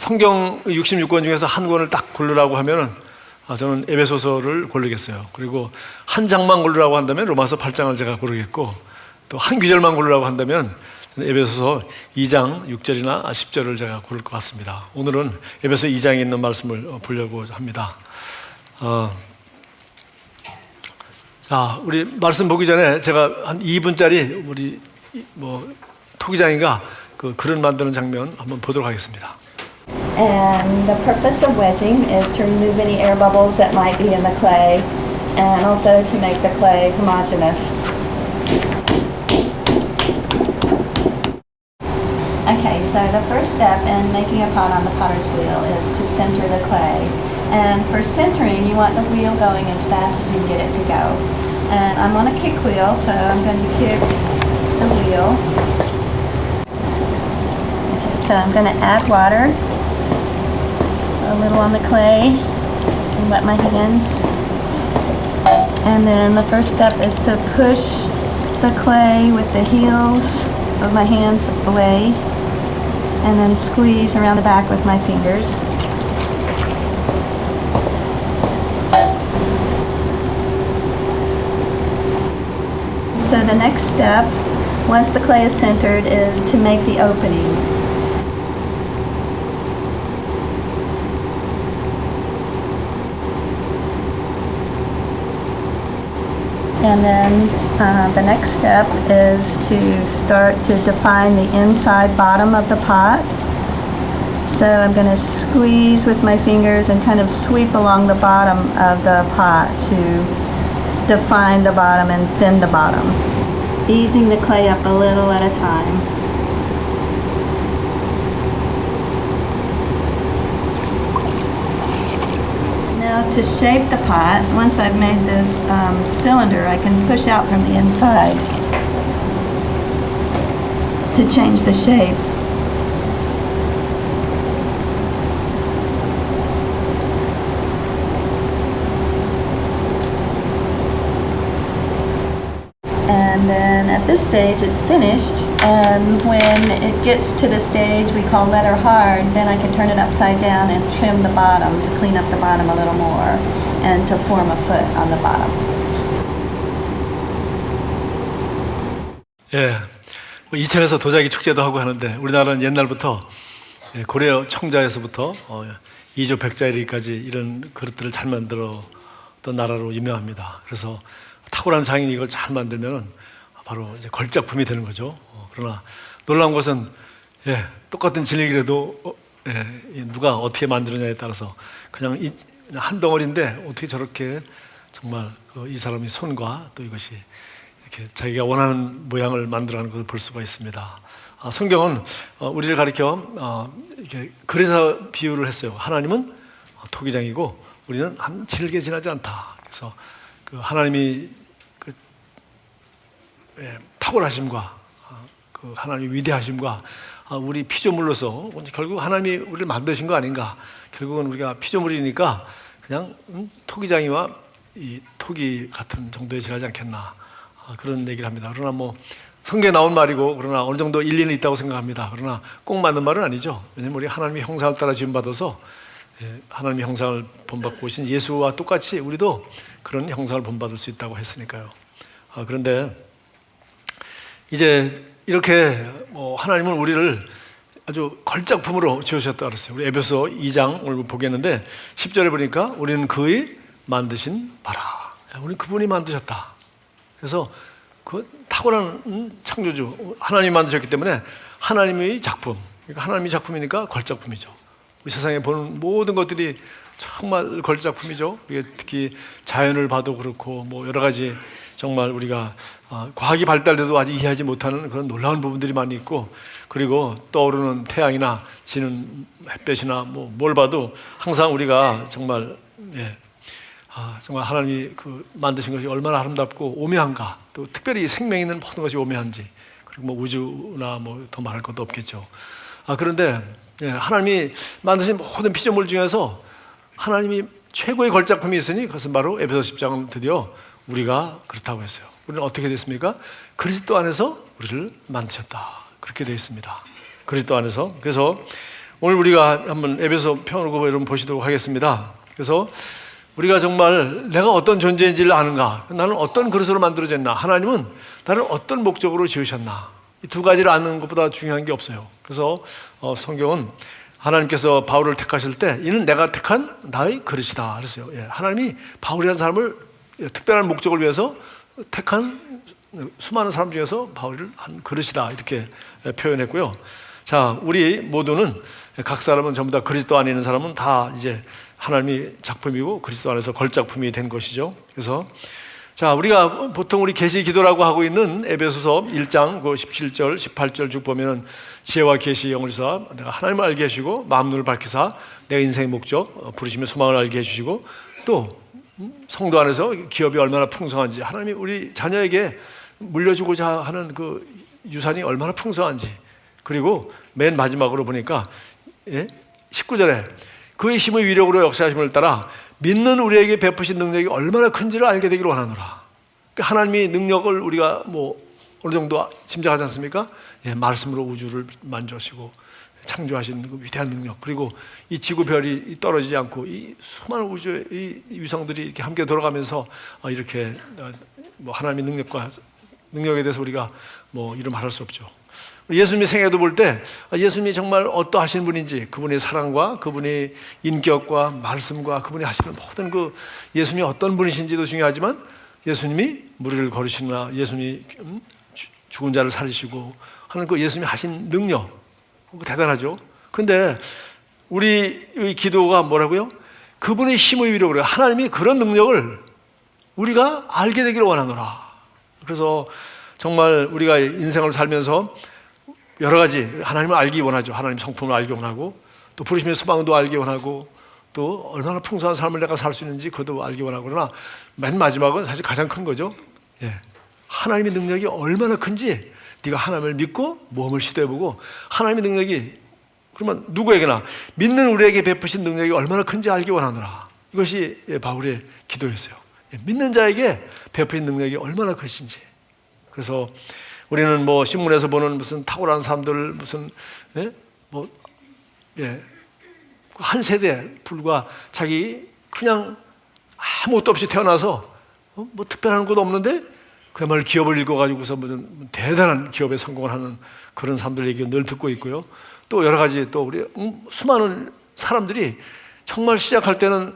성경 66권 중에서 한 권을 딱 고르라고 하면은 저는 에베소서를 고르겠어요. 그리고 한 장만 고르라고 한다면 로마서 8장을 제가 고르겠고, 또 한 구절만 고르라고 한다면 에베소서 2장 6절이나 10절을 제가 고를 것 같습니다. 오늘은 에베소 2장에 있는 말씀을 보려고 합니다. 자, 우리 말씀 보기 전에 제가 한 2분짜리 우리 토기장이가 그 그릇 만드는 장면 한번 보도록 하겠습니다. And the purpose of wedging is to remove any air bubbles that might be in the clay and also to make the clay homogeneous. Okay, so the first step in making a pot on the potter's wheel is to center the clay. And for centering, you want the wheel going as fast as you can get it to go. And I'm on a kick wheel, so I'm going to kick the wheel. Okay, so I'm going to add water, a little on the clay, and wet my hands. And then the first step is to push the clay with the heels of my hands away, and then squeeze around the back with my fingers. So the next step, once the clay is centered, is to make the opening. And then the next step is to start to define the inside bottom of the pot. So I'm going to squeeze with my fingers and kind of sweep along the bottom of the pot to define the bottom and thin the bottom, easing the clay up a little at a time. Now to shape the pot, once I've made this cylinder, I can push out from the inside to change the shape. And then at this stage it's finished, and when it gets to the stage we call letter hard, then I can turn it upside down and trim the bottom to clean up the bottom a little more and to form a foot on the bottom. 예, 이천에서 도자기 축제도 하고 하는데 우리나라는 옛날부터 고려 청자에서부터 이조 백자리까지 이런 그릇들을 잘 만들었던 나라로 유명합니다. 그래서 탁월한 장인이 이걸 잘 만들면 바로 이제 걸작품이 되는 거죠. 그러나 놀라운 것은 똑같은 진흙이라도 누가 어떻게 만드느냐에 따라서 그냥 한 덩어리인데 어떻게 저렇게 정말 이 사람의 손과 또 이것이 이렇게 자기가 원하는 모양을 만들어가는 것을 볼 수가 있습니다. 성경은 우리를 가리켜 이렇게 그래서 비유를 했어요. 하나님은 토기장이고 우리는 한 질게 지나지 않다. 그래서 그 하나님이 탁월하심과 그 하나님의 위대하심과 우리 피조물로서 결국 하나님이 우리를 만드신 거 아닌가? 결국은 우리가 피조물이니까 그냥 토기장이와 이 토기 같은 정도에 지나지 않겠나, 그런 얘기를 합니다. 그러나 성경에 나온 말이고 그러나 어느 정도 일리는 있다고 생각합니다. 그러나 꼭 맞는 말은 아니죠. 왜냐하면 우리 하나님의 형상을 따라 지음받아서 하나님의 형상을 본받고 오신 예수와 똑같이 우리도 그런 형상을 본받을 수 있다고 했으니까요. 그런데 이제 이렇게 하나님은 우리를 아주 걸작품으로 지으셨다고 그랬어요. 우리 에베소 2장 오늘 보겠는데 10절에 보니까 우리는 그의 만드신 바라. 우리는 그분이 만드셨다. 그래서 그 탁월한 창조주 하나님이 만드셨기 때문에 하나님의 작품, 그러니까 하나님의 작품이니까 걸작품이죠. 우리 세상에 보는 모든 것들이 정말 걸작품이죠. 특히 자연을 봐도 그렇고 여러 가지 정말 우리가 과학이 발달돼도 아직 이해하지 못하는 그런 놀라운 부분들이 많이 있고, 그리고 떠오르는 태양이나 지는 햇볕이나 뭘 봐도 항상 우리가 정말 정말 하나님이 만드신 것이 얼마나 아름답고 오묘한가, 또 특별히 생명 있는 모든 것이 오묘한지, 그리고 우주나 더 말할 것도 없겠죠. 그런데 하나님이 만드신 모든 피조물 중에서 하나님이 최고의 걸작품이 있으니 그것은 바로 에베소 10장은 드디어 우리가 그렇다고 했어요. 우리는 어떻게 됐습니까? 그리스도 안에서 우리를 만드셨다. 그렇게 되어 있습니다. 그리스도 안에서. 그래서 오늘 우리가 한번 에베소 편으로 여러분 보시도록 하겠습니다. 그래서 우리가 정말 내가 어떤 존재인지를 아는가, 나는 어떤 그릇으로 만들어졌나, 하나님은 나를 어떤 목적으로 지으셨나, 이 두 가지를 아는 것보다 중요한 게 없어요. 그래서 성경은 하나님께서 바울을 택하실 때 이는 내가 택한 나의 그릇이다 그랬어요. 하나님이 바울이라는 사람을 특별한 목적을 위해서 택한 수많은 사람 중에서 바울을 한 그릇이다 이렇게 표현했고요. 자, 우리 모두는 각 사람은 전부 다 그리스도 안에 있는 사람은 다 이제 하나님이 작품이고 그리스도 안에서 걸작품이 된 것이죠. 그래서 자, 우리가 보통 우리 계시 기도라고 하고 있는 에베소서 1장 17절 18절 쭉 보면은 지혜와 계시 영을 주사 내가 하나님을 알게 해주시고 마음 눈을 밝히사 내 인생의 목적 부르심의 소망을 알게 해주시고 또 성도 안에서 기업이 얼마나 풍성한지 하나님이 우리 자녀에게 물려주고자 하는 그 유산이 얼마나 풍성한지, 그리고 맨 마지막으로 보니까 19절에 그의 힘의 위력으로 역사하심을 따라 믿는 우리에게 베푸신 능력이 얼마나 큰지를 알게 되기를 원하노라. 그러니까 하나님의 능력을 우리가 뭐 어느 정도 짐작하지 않습니까? 말씀으로 우주를 만드시고 창조하신 그 위대한 능력, 그리고 이 지구별이 떨어지지 않고 이 수많은 우주의 이 위성들이 이렇게 함께 돌아가면서 이렇게 뭐 하나님의 능력에 대해서 우리가 뭐 이루 말할 수 없죠. 예수님의 생애도 볼 때 예수님이 정말 어떠하신 분인지, 그분의 사랑과 그분의 인격과 말씀과 그분이 하시는 모든 그 예수님이 어떤 분이신지도 중요하지만 예수님이 무리를 걸으시나 예수님이 죽은 자를 살리시고 하는 그 예수님이 하신 능력 대단하죠. 그런데 우리의 기도가 뭐라고요? 그분의 힘의 위력으로 하나님이 그런 능력을 우리가 알게 되기를 원하노라. 그래서 정말 우리가 인생을 살면서 여러 가지 하나님을 알기 원하죠. 하나님 성품을 알기 원하고 또 부르심의 소망도 알기 원하고 또 얼마나 풍성한 삶을 내가 살 수 있는지 그것도 알기 원하고, 그러나 맨 마지막은 사실 가장 큰 거죠. 하나님의 능력이 얼마나 큰지 네가 하나님을 믿고 모험을 시도해보고 하나님의 능력이 그러면 누구에게나 믿는 우리에게 베푸신 능력이 얼마나 큰지 알기 원하노라. 이것이 바울의 기도였어요. 믿는 자에게 베푸신 능력이 얼마나 크신지. 그래서 우리는 뭐 신문에서 보는 무슨 탁월한 사람들 무슨 한 세대 불과 자기 그냥 아무것도 없이 태어나서 뭐 특별한 것도 없는데 그야말로 기업을 읽어가지고서 무슨 대단한 기업에 성공을 하는 그런 사람들 얘기 늘 듣고 있고요. 또 여러 가지 또 우리 수많은 사람들이 정말 시작할 때는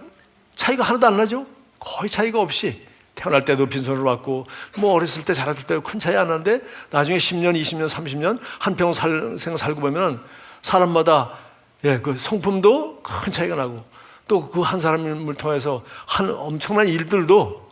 차이가 하나도 안 나죠. 거의 차이가 없이 태어날 때도 빈손으로 왔고 뭐 어렸을 때 자랐을 때도 큰 차이 안 나는데 나중에 10년, 20년, 30년 한평 생을 살고 보면은 사람마다 그 성품도 큰 차이가 나고 또 그 한 사람을 통해서 한 엄청난 일들도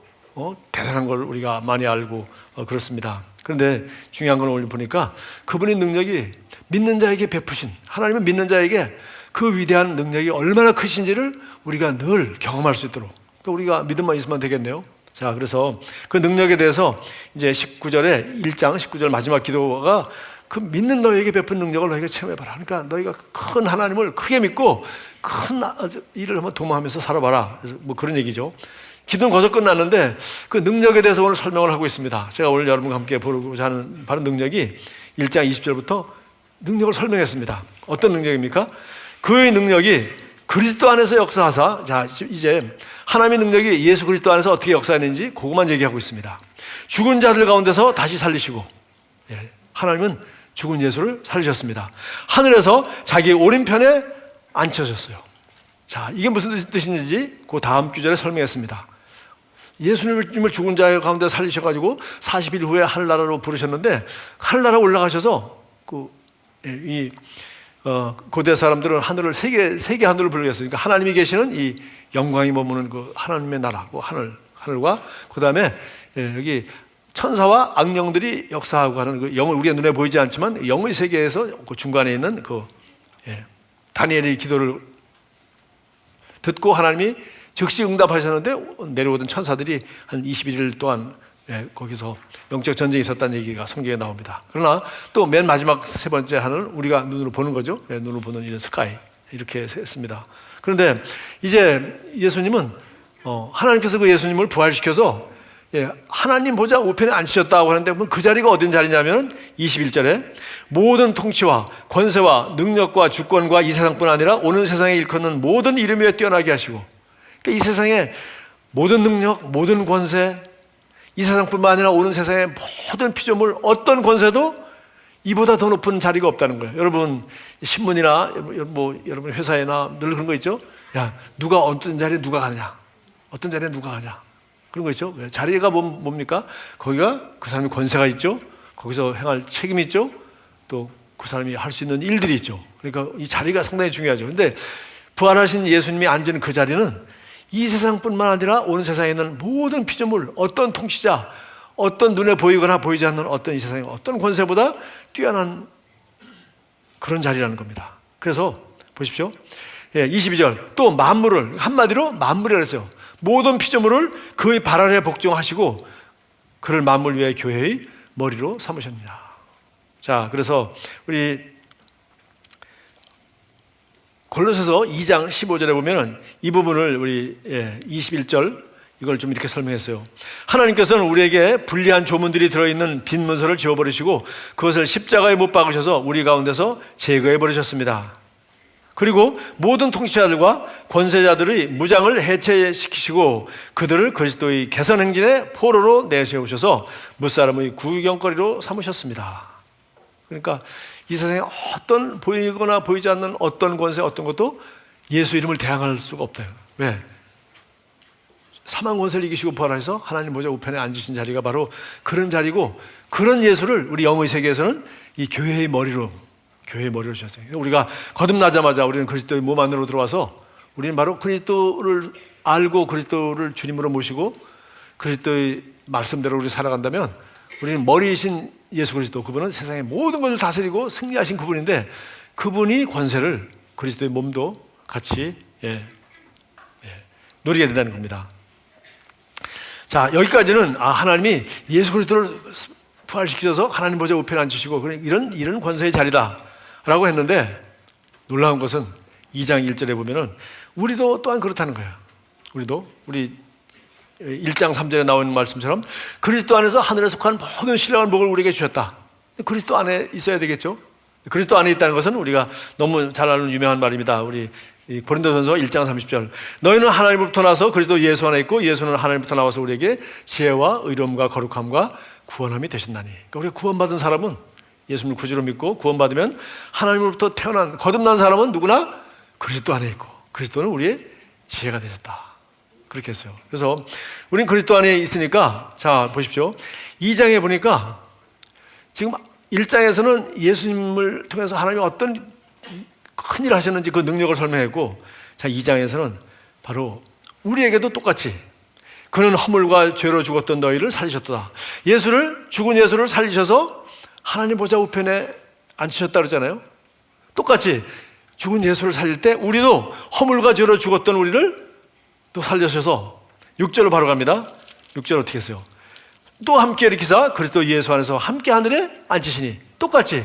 대단한 걸 우리가 많이 알고 그렇습니다. 그런데 중요한 건 오늘 보니까 그분의 능력이 믿는 자에게 베푸신, 하나님은 믿는 자에게 그 위대한 능력이 얼마나 크신지를 우리가 늘 경험할 수 있도록, 그러니까 우리가 믿음만 있으면 되겠네요. 자, 그래서 그 능력에 대해서 이제 19절에 1장 19절 마지막 기도가 그 믿는 너에게 베푼 능력을 너희가 체험해봐라. 그러니까 너희가 큰 하나님을 크게 믿고 큰 일을 한번 도모하면서 살아봐라. 뭐 그런 얘기죠. 기도는 거기서 끝났는데 그 능력에 대해서 오늘 설명을 하고 있습니다. 제가 오늘 여러분과 함께 보고자 하는 바로 능력이 1장 20절부터 능력을 설명했습니다. 어떤 능력입니까? 그의 능력이 그리스도 안에서 역사하사, 자 이제 하나님의 능력이 예수 그리스도 안에서 어떻게 역사했는지 그것만 얘기하고 있습니다. 죽은 자들 가운데서 다시 살리시고, 하나님은 죽은 예수를 살리셨습니다. 하늘에서 자기 오른편에 앉혀졌어요. 자, 이게 무슨 뜻인지 그 다음 구절에 설명했습니다. 예수님을 죽은 자 가운데 살리셔가지고 40일 후에 하늘나라로 부르셨는데 하늘나라 올라가셔서 고대 사람들은 하늘을 세계 하늘을 불렀어요. 그러니까 하나님이 계시는 이 영광이 머무는 그 하나님의 나라, 그 하늘과 그 다음에 여기 천사와 악령들이 역사하고 하는 그 영을 우리가 눈에 보이지 않지만 영의 세계에서 그 중간에 있는 그 다니엘의 기도를 듣고 하나님이 즉시 응답하셨는데 내려오던 천사들이 한 21일 동안 거기서 영적 전쟁이 있었다는 얘기가 성경에 나옵니다. 그러나 또 맨 마지막 세 번째 하늘은 우리가 눈으로 보는 거죠. 눈으로 보는 이런 스카이 이렇게 했습니다. 그런데 이제 예수님은 하나님께서 그 예수님을 부활시켜서 하나님 보좌 우편에 앉히셨다고 하는데 그 자리가 어떤 자리냐면 21절에 모든 통치와 권세와 능력과 주권과 이 세상뿐 아니라 오는 세상에 일컫는 모든 이름 위에 뛰어나게 하시고, 그러니까 이 세상에 모든 능력, 모든 권세, 이 세상뿐만 아니라 오는 세상의 모든 피조물 어떤 권세도 이보다 더 높은 자리가 없다는 거예요. 여러분 신문이나 여러분 회사에나 늘 그런 거 있죠? 야, 누가 어떤 자리에 누가 가냐, 어떤 자리에 누가 가냐, 그런 거 있죠. 자리가 뭡니까? 거기가 그 사람이 권세가 있죠. 거기서 행할 책임이 있죠. 또 그 사람이 할 수 있는 일들이 있죠. 그러니까 이 자리가 상당히 중요하죠. 근데 부활하신 예수님이 앉은 그 자리는 이 세상뿐만 아니라 온 세상에 있는 모든 피조물, 어떤 통치자, 어떤 눈에 보이거나 보이지 않는 어떤 이 세상의 어떤 권세보다 뛰어난 그런 자리라는 겁니다. 그래서 보십시오. 22절 또 만물을, 한마디로 만물이라고 했어요. 모든 피조물을 그의 발 아래 복종하시고 그를 만물 위에 교회의 머리로 삼으셨느냐. 자, 그래서 우리 골로새서 2장 15절에 보면은 이 부분을 우리 21절 이걸 좀 이렇게 설명했어요. 하나님께서는 우리에게 불리한 조문들이 들어있는 빈 문서를 지워버리시고 그것을 십자가에 못 박으셔서 우리 가운데서 제거해버리셨습니다. 그리고 모든 통치자들과 권세자들의 무장을 해체시키시고 그들을 그리스도의 개선행진의 포로로 내세우셔서 무사람의 구경거리로 삼으셨습니다. 그러니까 이 세상에 어떤 보이거나 보이지 않는 어떤 권세, 어떤 것도 예수 이름을 대항할 수가 없다. 왜? 사망 권세를 이기시고 부활하셔서 하나님 보좌 우편에 앉으신 자리가 바로 그런 자리고, 그런 예수를 우리 영의 세계에서는 이 교회의 머리로 주셨어요. 우리가 거듭나자마자 우리는 그리스도의 몸 안으로 들어와서 우리는 바로 그리스도를 알고 그리스도를 주님으로 모시고 그리스도의 말씀대로 우리 살아간다면 우리는 머리이신 예수 그리스도, 그분은 세상의 모든 것을 다스리고 승리하신 그분인데 그분이 권세를 그리스도의 몸도 같이 누리게 된다는 겁니다. 자, 여기까지는 하나님이 예수 그리스도를 부활시키셔서 하나님 보좌 우편에 앉히시고 이런 권세의 자리다라고 했는데, 놀라운 것은 2장 1절에 보면은 우리도 또한 그렇다는 거예요. 우리 1장 3절에 나오는 말씀처럼 그리스도 안에서 하늘에 속한 모든 신령한 복을 우리에게 주셨다. 그리스도 안에 있어야 되겠죠. 그리스도 안에 있다는 것은 우리가 너무 잘 아는 유명한 말입니다. 우리 고린도전서 1장 30절 너희는 하나님으로부터 나서 그리스도 예수 안에 있고 예수는 하나님부터 나와서 우리에게 지혜와 의로움과 거룩함과 구원함이 되신다니. 그러니까 우리가 구원받은 사람은 예수님을 구주로 믿고 구원받으면 하나님으로부터 태어난 거듭난 사람은 누구나 그리스도 안에 있고 그리스도는 우리의 지혜가 되셨다. 그렇게 했어요. 그래서 우리는 그리스도 안에 있으니까, 자 보십시오. 2장에 보니까 지금 1장에서는 예수님을 통해서 하나님이 어떤 큰일 하셨는지 그 능력을 설명했고, 자 2장에서는 바로 우리에게도 똑같이 그는 허물과 죄로 죽었던 너희를 살리셨도다. 죽은 예수를 살리셔서 하나님 보좌 우편에 앉히셨다 그러잖아요. 똑같이 죽은 예수를 살릴 때 우리도 허물과 죄로 죽었던 우리를 또 살려주셔서 6절로 바로 갑니다. 6절 어떻게 했어요? 또 함께 일으키사 그리스도 예수 안에서 함께 하늘에 앉히시니, 똑같이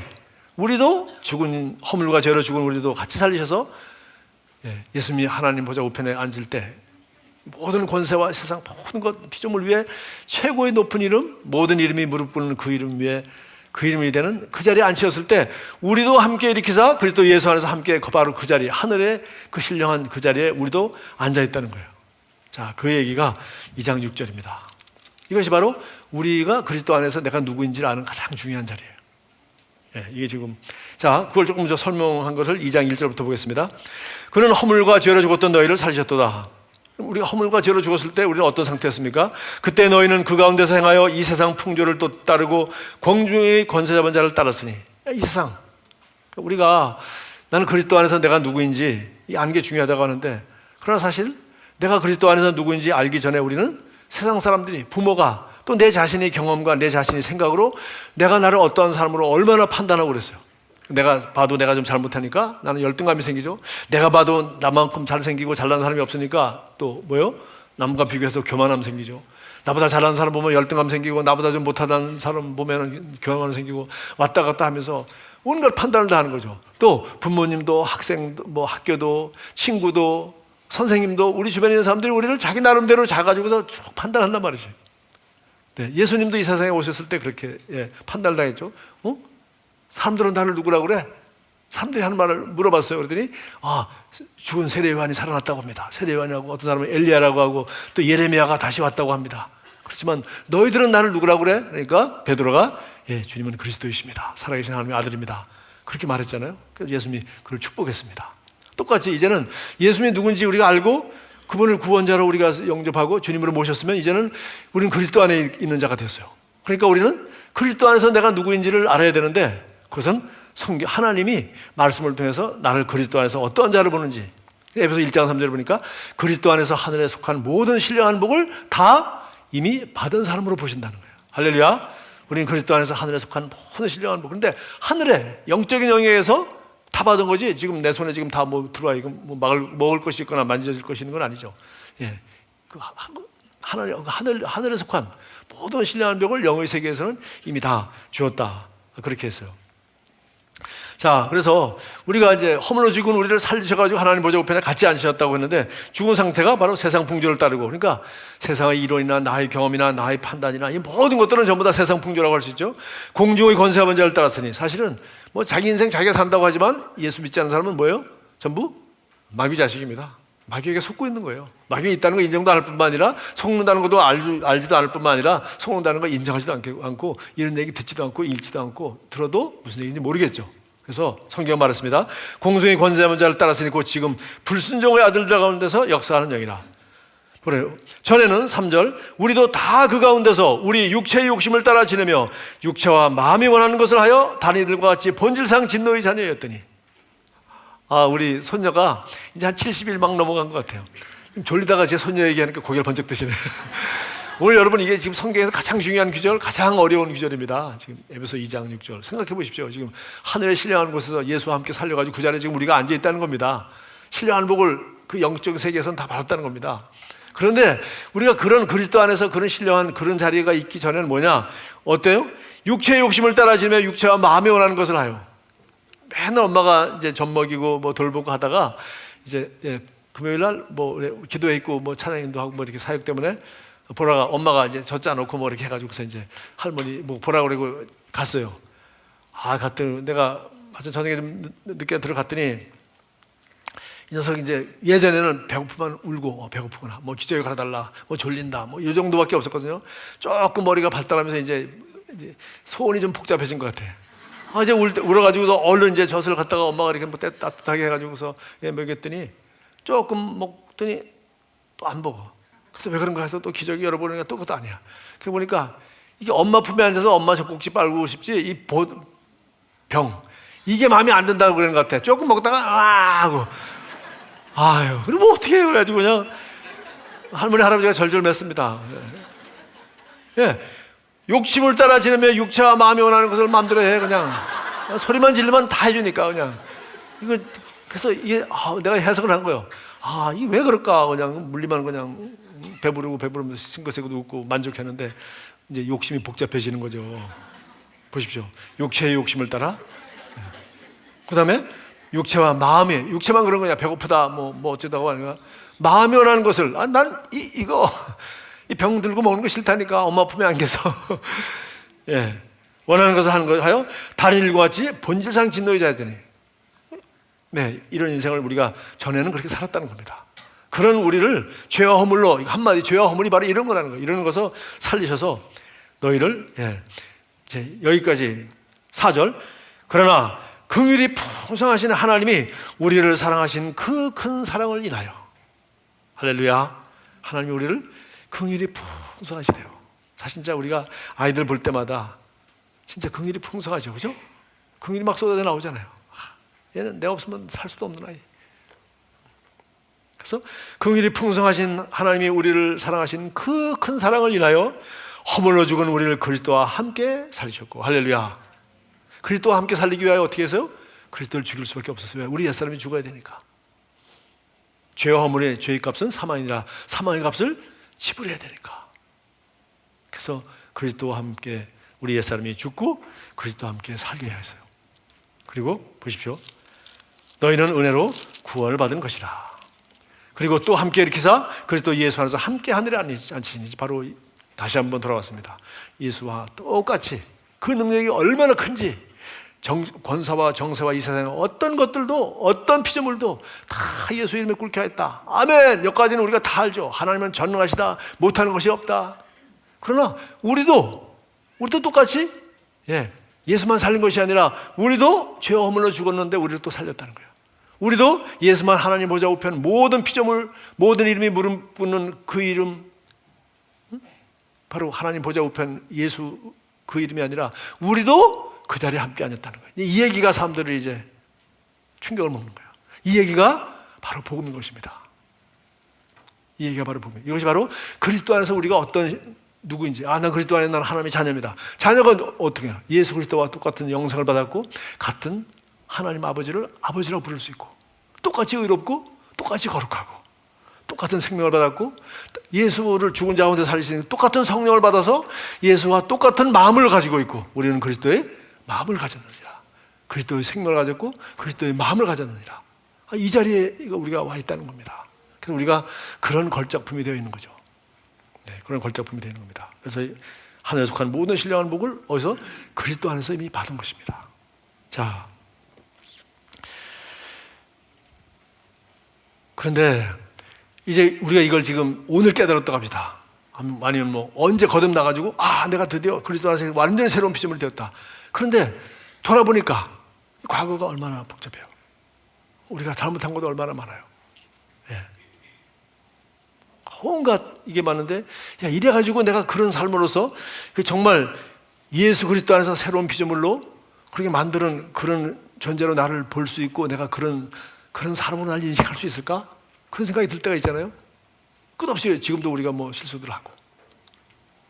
우리도 죽은 허물과 죄로 죽은 우리도 같이 살리셔서 예수님이 하나님 보좌 우편에 앉을 때 모든 권세와 세상 모든 것 피조물 위에 최고의 높은 이름, 모든 이름이 무릎 꿇는 그 이름 위에 그 이름이 되는 그 자리에 앉히셨을 때 우리도 함께 일으키사 그리스도 예수 안에서 함께 바로 그 자리, 하늘의 그 신령한 그 자리에 우리도 앉아 있다는 거예요. 자, 그 얘기가 2장 6절입니다. 이것이 바로 우리가 그리스도 안에서 내가 누구인지를 아는 가장 중요한 자리예요. 이게 지금, 자, 그걸 조금 더 설명한 것을 2장 1절부터 보겠습니다. 그는 허물과 죄로 죽었던 너희를 살리셨도다. 우리가 허물과 죄로 죽었을 때 우리는 어떤 상태였습니까? 그때 너희는 그 가운데서 행하여 이 세상 풍조를 또 따르고 공중의 권세 잡은 자를 따랐으니, 이 세상, 우리가 나는 그리스도 안에서 내가 누구인지 아는 게 중요하다고 하는데, 그러나 사실 내가 그리스도 안에서 누구인지 알기 전에 우리는 세상 사람들이, 부모가 또 내 자신의 경험과 내 자신의 생각으로 내가 나를 어떠한 사람으로 얼마나 판단하고 그랬어요. 내가 봐도 내가 좀 잘못하니까 나는 열등감이 생기죠. 내가 봐도 나만큼 잘생기고 잘난 사람이 없으니까 또 뭐요? 남과 비교해서 교만함 생기죠. 나보다 잘난 사람 보면 열등감 생기고 나보다 좀 못하는 사람 보면 교만함 생기고 왔다 갔다 하면서 온갖 판단을 다 하는 거죠. 또 부모님도 학생도 뭐 학교도 친구도 선생님도 우리 주변에 있는 사람들이 우리를 자기 나름대로 자가지고서 쭉 판단한단 말이죠. 네, 예수님도 이 세상에 오셨을 때 그렇게 판단을 당했죠. 사람들은 나를 누구라고 그래? 사람들이 하는 말을 물어봤어요. 그랬더니 죽은 세례 요한이 살아났다고 합니다. 세례 요한이라고, 어떤 사람은 엘리야라고 하고 또 예레미야가 다시 왔다고 합니다. 그렇지만 너희들은 나를 누구라고 그래? 그러니까 베드로가 주님은 그리스도이십니다. 살아계신 하나님의 아들입니다. 그렇게 말했잖아요. 그래서 예수님이 그를 축복했습니다. 똑같이 이제는 예수님이 누군지 우리가 알고 그분을 구원자로 우리가 영접하고 주님으로 모셨으면 이제는 우리는 그리스도 안에 있는 자가 되었어요. 그러니까 우리는 그리스도 안에서 내가 누구인지를 알아야 되는데, 그것은 성경 하나님이 말씀을 통해서 나를 그리스도 안에서 어떠한 자를 보는지, 에베소 1장 3절을 보니까 그리스도 안에서 하늘에 속한 모든 신령한 복을 다 이미 받은 사람으로 보신다는 거예요. 할렐루야. 우리는 그리스도 안에서 하늘에 속한 모든 신령한 복. 그런데 하늘에 영적인 영역에서 다 받은 거지, 지금 내 손에 지금 다 뭐 들어와 이거 뭐 먹을 것이 있거나 만져질 것이 있는 건 아니죠. 그 하늘에 속한 모든 신령한 복을 영의 세계에서는 이미 다 주었다. 그렇게 했어요. 자, 그래서 우리가 이제 허물로 죽은 우리를 살리셔가지고 하나님 보좌 우편에 같이 앉으셨다고 했는데, 죽은 상태가 바로 세상 풍조를 따르고, 그러니까 세상의 이론이나 나의 경험이나 나의 판단이나 이 모든 것들은 전부 다 세상 풍조라고 할 수 있죠. 공중의 권세와 자를 따랐으니, 사실은 뭐 자기 인생 자기가 산다고 하지만 예수 믿지 않는 사람은 뭐예요? 전부 마귀 자식입니다. 마귀에게 속고 있는 거예요. 마귀가 있다는 거 인정도 안 할 뿐만 아니라 속는다는 것도 알지도 않을 뿐만 아니라 속는다는 거 인정하지도 않고 이런 얘기 듣지도 않고 읽지도 않고 들어도 무슨 얘기인지 모르겠죠. 그래서 성경 말했습니다. 공중의 권세한 자를 따랐으니 곧 지금 불순종의 아들들 가운데서 역사하는 영이라. 그래요. 전에는 3절 우리도 다 그 가운데서 우리 육체의 욕심을 따라 지내며 육체와 마음이 원하는 것을 하여 다른 이들과 같이 본질상 진노의 자녀였더니, 우리 손녀가 이제 한 70일 막 넘어간 것 같아요. 졸리다가 제 손녀 얘기하니까 고개를 번쩍 드시네. 오늘 여러분, 이게 지금 성경에서 가장 중요한 구절, 가장 어려운 구절입니다. 지금 에베소 2장 6절 생각해 보십시오. 지금 하늘에 신령한 곳에서 예수와 함께 살려가지고 그 자리에 지금 우리가 앉아 있다는 겁니다. 신령한 복을 그 영적 세계에서는 다 받았다는 겁니다. 그런데 우리가 그런 그리스도 안에서 그런 신령한 그런 자리가 있기 전에는 뭐냐? 어때요? 육체의 욕심을 따라지며 육체와 마음이 원하는 것을 하여. 맨날 엄마가 이제 젖 먹이고 뭐 돌보고 하다가 이제 금요일 날 뭐 기도회 있고 뭐 찬양인도 하고 뭐 이렇게 사역 때문에 보라가 엄마가 이제 젖 짜놓고 뭐 이렇게 해가지고서 이제 할머니 뭐 보라 그러고 갔어요. 갔더니 내가 하여튼 저녁에 좀 늦게 들어갔더니 이 녀석이 이제 예전에는 배고프면 울고 배고프구나, 뭐 기저귀 갈아달라, 뭐 졸린다, 뭐 이 정도밖에 없었거든요. 조금 머리가 발달하면서 이제 소원이 좀 복잡해진 것 같아. 이제 울어가지고서 얼른 이제 젖을 갖다가 엄마가 이렇게 뭐 따뜻하게 해가지고서 먹였더니 조금 먹더니 또 안 먹어. 그래서 왜 그런가 해서 또 기저귀 열어보니까 또 그것도 아니야. 그래 보니까 이게 엄마 품에 앉아서 엄마 젖꼭지 빨고 싶지 이 병 이게 마음에 안 든다고 그러는 것 같아. 조금 먹다가 하고 그럼 뭐 어떻게 해요? 그래가지고 그냥 할머니 할아버지가 절절 맸습니다. 욕심을 따라 지내며 육체와 마음이 원하는 것을 마음대로 해. 그냥 소리만 지르면 다 해주니까 그냥 이거. 그래서 이게 내가 해석을 한 거예요. 이게 왜 그럴까? 그냥 물리만 그냥 배부르면서 싱긋생긋 웃고 만족했는데 이제 욕심이 복잡해지는 거죠. 보십시오. 육체의 욕심을 따라. 그다음에 육체와 마음이, 육체만 그런 거냐? 배고프다, 뭐 어쩌다고 하니까 마음이 원하는 것을 난 이거 이 병 들고 먹는 거 싫다니까 엄마 품에 안겨서 원하는 것을 하는 거 하여 다른 일과 같이 본질상 진노의 자야 되니. 이런 인생을 우리가 전에는 그렇게 살았다는 겁니다. 그런 우리를 죄와 허물로, 한마디 죄와 허물이 바로 이런 거라는 거예요. 이런 것을 살리셔서 너희를 이제 여기까지 4절 그러나 긍휼이 풍성하신 하나님이 우리를 사랑하신 그 큰 사랑을 인하여, 할렐루야, 하나님이 우리를 긍휼이 풍성하시대요. 사실 진짜 우리가 아이들 볼 때마다 진짜 긍휼이 풍성하죠, 그죠? 긍휼이 막 쏟아져 나오잖아요. 얘는 내가 없으면 살 수도 없는 아이. 그래서 긍휼이 풍성하신 하나님이 우리를 사랑하신 그 큰 사랑을 인하여 허물로 죽은 우리를 그리스도와 함께 살리셨고, 할렐루야. 그리스도와 함께 살리기 위하여 어떻게 해서요? 그리스도를 죽일 수밖에 없었어요. 왜? 우리 옛사람이 죽어야 되니까. 죄와 허물의 죄의 값은 사망이라 사망의 값을 지불해야 되니까. 그래서 그리스도와 함께 우리 옛사람이 죽고 그리스도와 함께 살게 하였어요. 그리고 보십시오. 너희는 은혜로 구원을 받은 것이라. 그리고 또 함께 일으키사 그리스도 예수 안에서 함께 하늘에 앉히시니, 바로 다시 한번 돌아왔습니다. 예수와 똑같이 그 능력이 얼마나 큰지, 권사와 정세와 이 세상의 어떤 것들도, 어떤 피조물도 다 예수 이름에 꿇게 하였다. 아멘. 여기까지는 우리가 다 알죠. 하나님은 전능하시다, 못하는 것이 없다. 그러나 우리도 똑같이 예수만 살린 것이 아니라 우리도 죄와 허물로 죽었는데 우리를 또 살렸다는 거예요. 우리도 예수만 하나님 보좌 우편 모든 피조물, 모든 이름이 무릎 꿇는 그 이름, 바로 하나님 보좌 우편 예수 그 이름이 아니라 우리도 그 자리에 함께 앉았다는 거예요. 이 얘기가 사람들을 이제 충격을 먹는 거예요. 이 얘기가 바로 복음인 것입니다. 이 얘기가 바로 복음. 이것이 바로 그리스도 안에서 우리가 어떤 누구인지, 난 그리스도 안에 나는 하나님의 자녀입니다. 자녀가 어떻게 해요? 예수 그리스도와 똑같은 영생을 받았고 같은 하나님 아버지를 아버지라고 부를 수 있고, 똑같이 의롭고 똑같이 거룩하고 똑같은 생명을 받았고, 예수를 죽은 자 가운데 살리시는 똑같은 성령을 받아서 예수와 똑같은 마음을 가지고 있고, 우리는 그리스도의 마음을 가졌느니라. 그리스도의 생명을 가졌고 그리스도의 마음을 가졌느니라. 이 자리에 우리가 와 있다는 겁니다. 그래서 우리가 그런 걸작품이 되어 있는 거죠. 그런 걸작품이 되는 겁니다. 그래서 하늘에 속한 모든 신령한 복을 어디서? 그리스도 안에서 이미 받은 것입니다. 자, 그런데 이제 우리가 이걸 지금 오늘 깨달았다고 합니다. 아니면 뭐 언제 거듭나가지고 내가 드디어 그리스도 안에서 완전히 새로운 피조물이 되었다. 그런데 돌아보니까 과거가 얼마나 복잡해요. 우리가 잘못한 것도 얼마나 많아요. 온갖 이게 많은데, 이래가지고 내가 그런 삶으로서 정말 예수 그리스도 안에서 새로운 피조물로 그렇게 만드는 그런 존재로 나를 볼 수 있고 내가 그런 사람으로 날 인식할 수 있을까? 그런 생각이 들 때가 있잖아요. 끝없이 지금도 우리가 뭐 실수들 하고.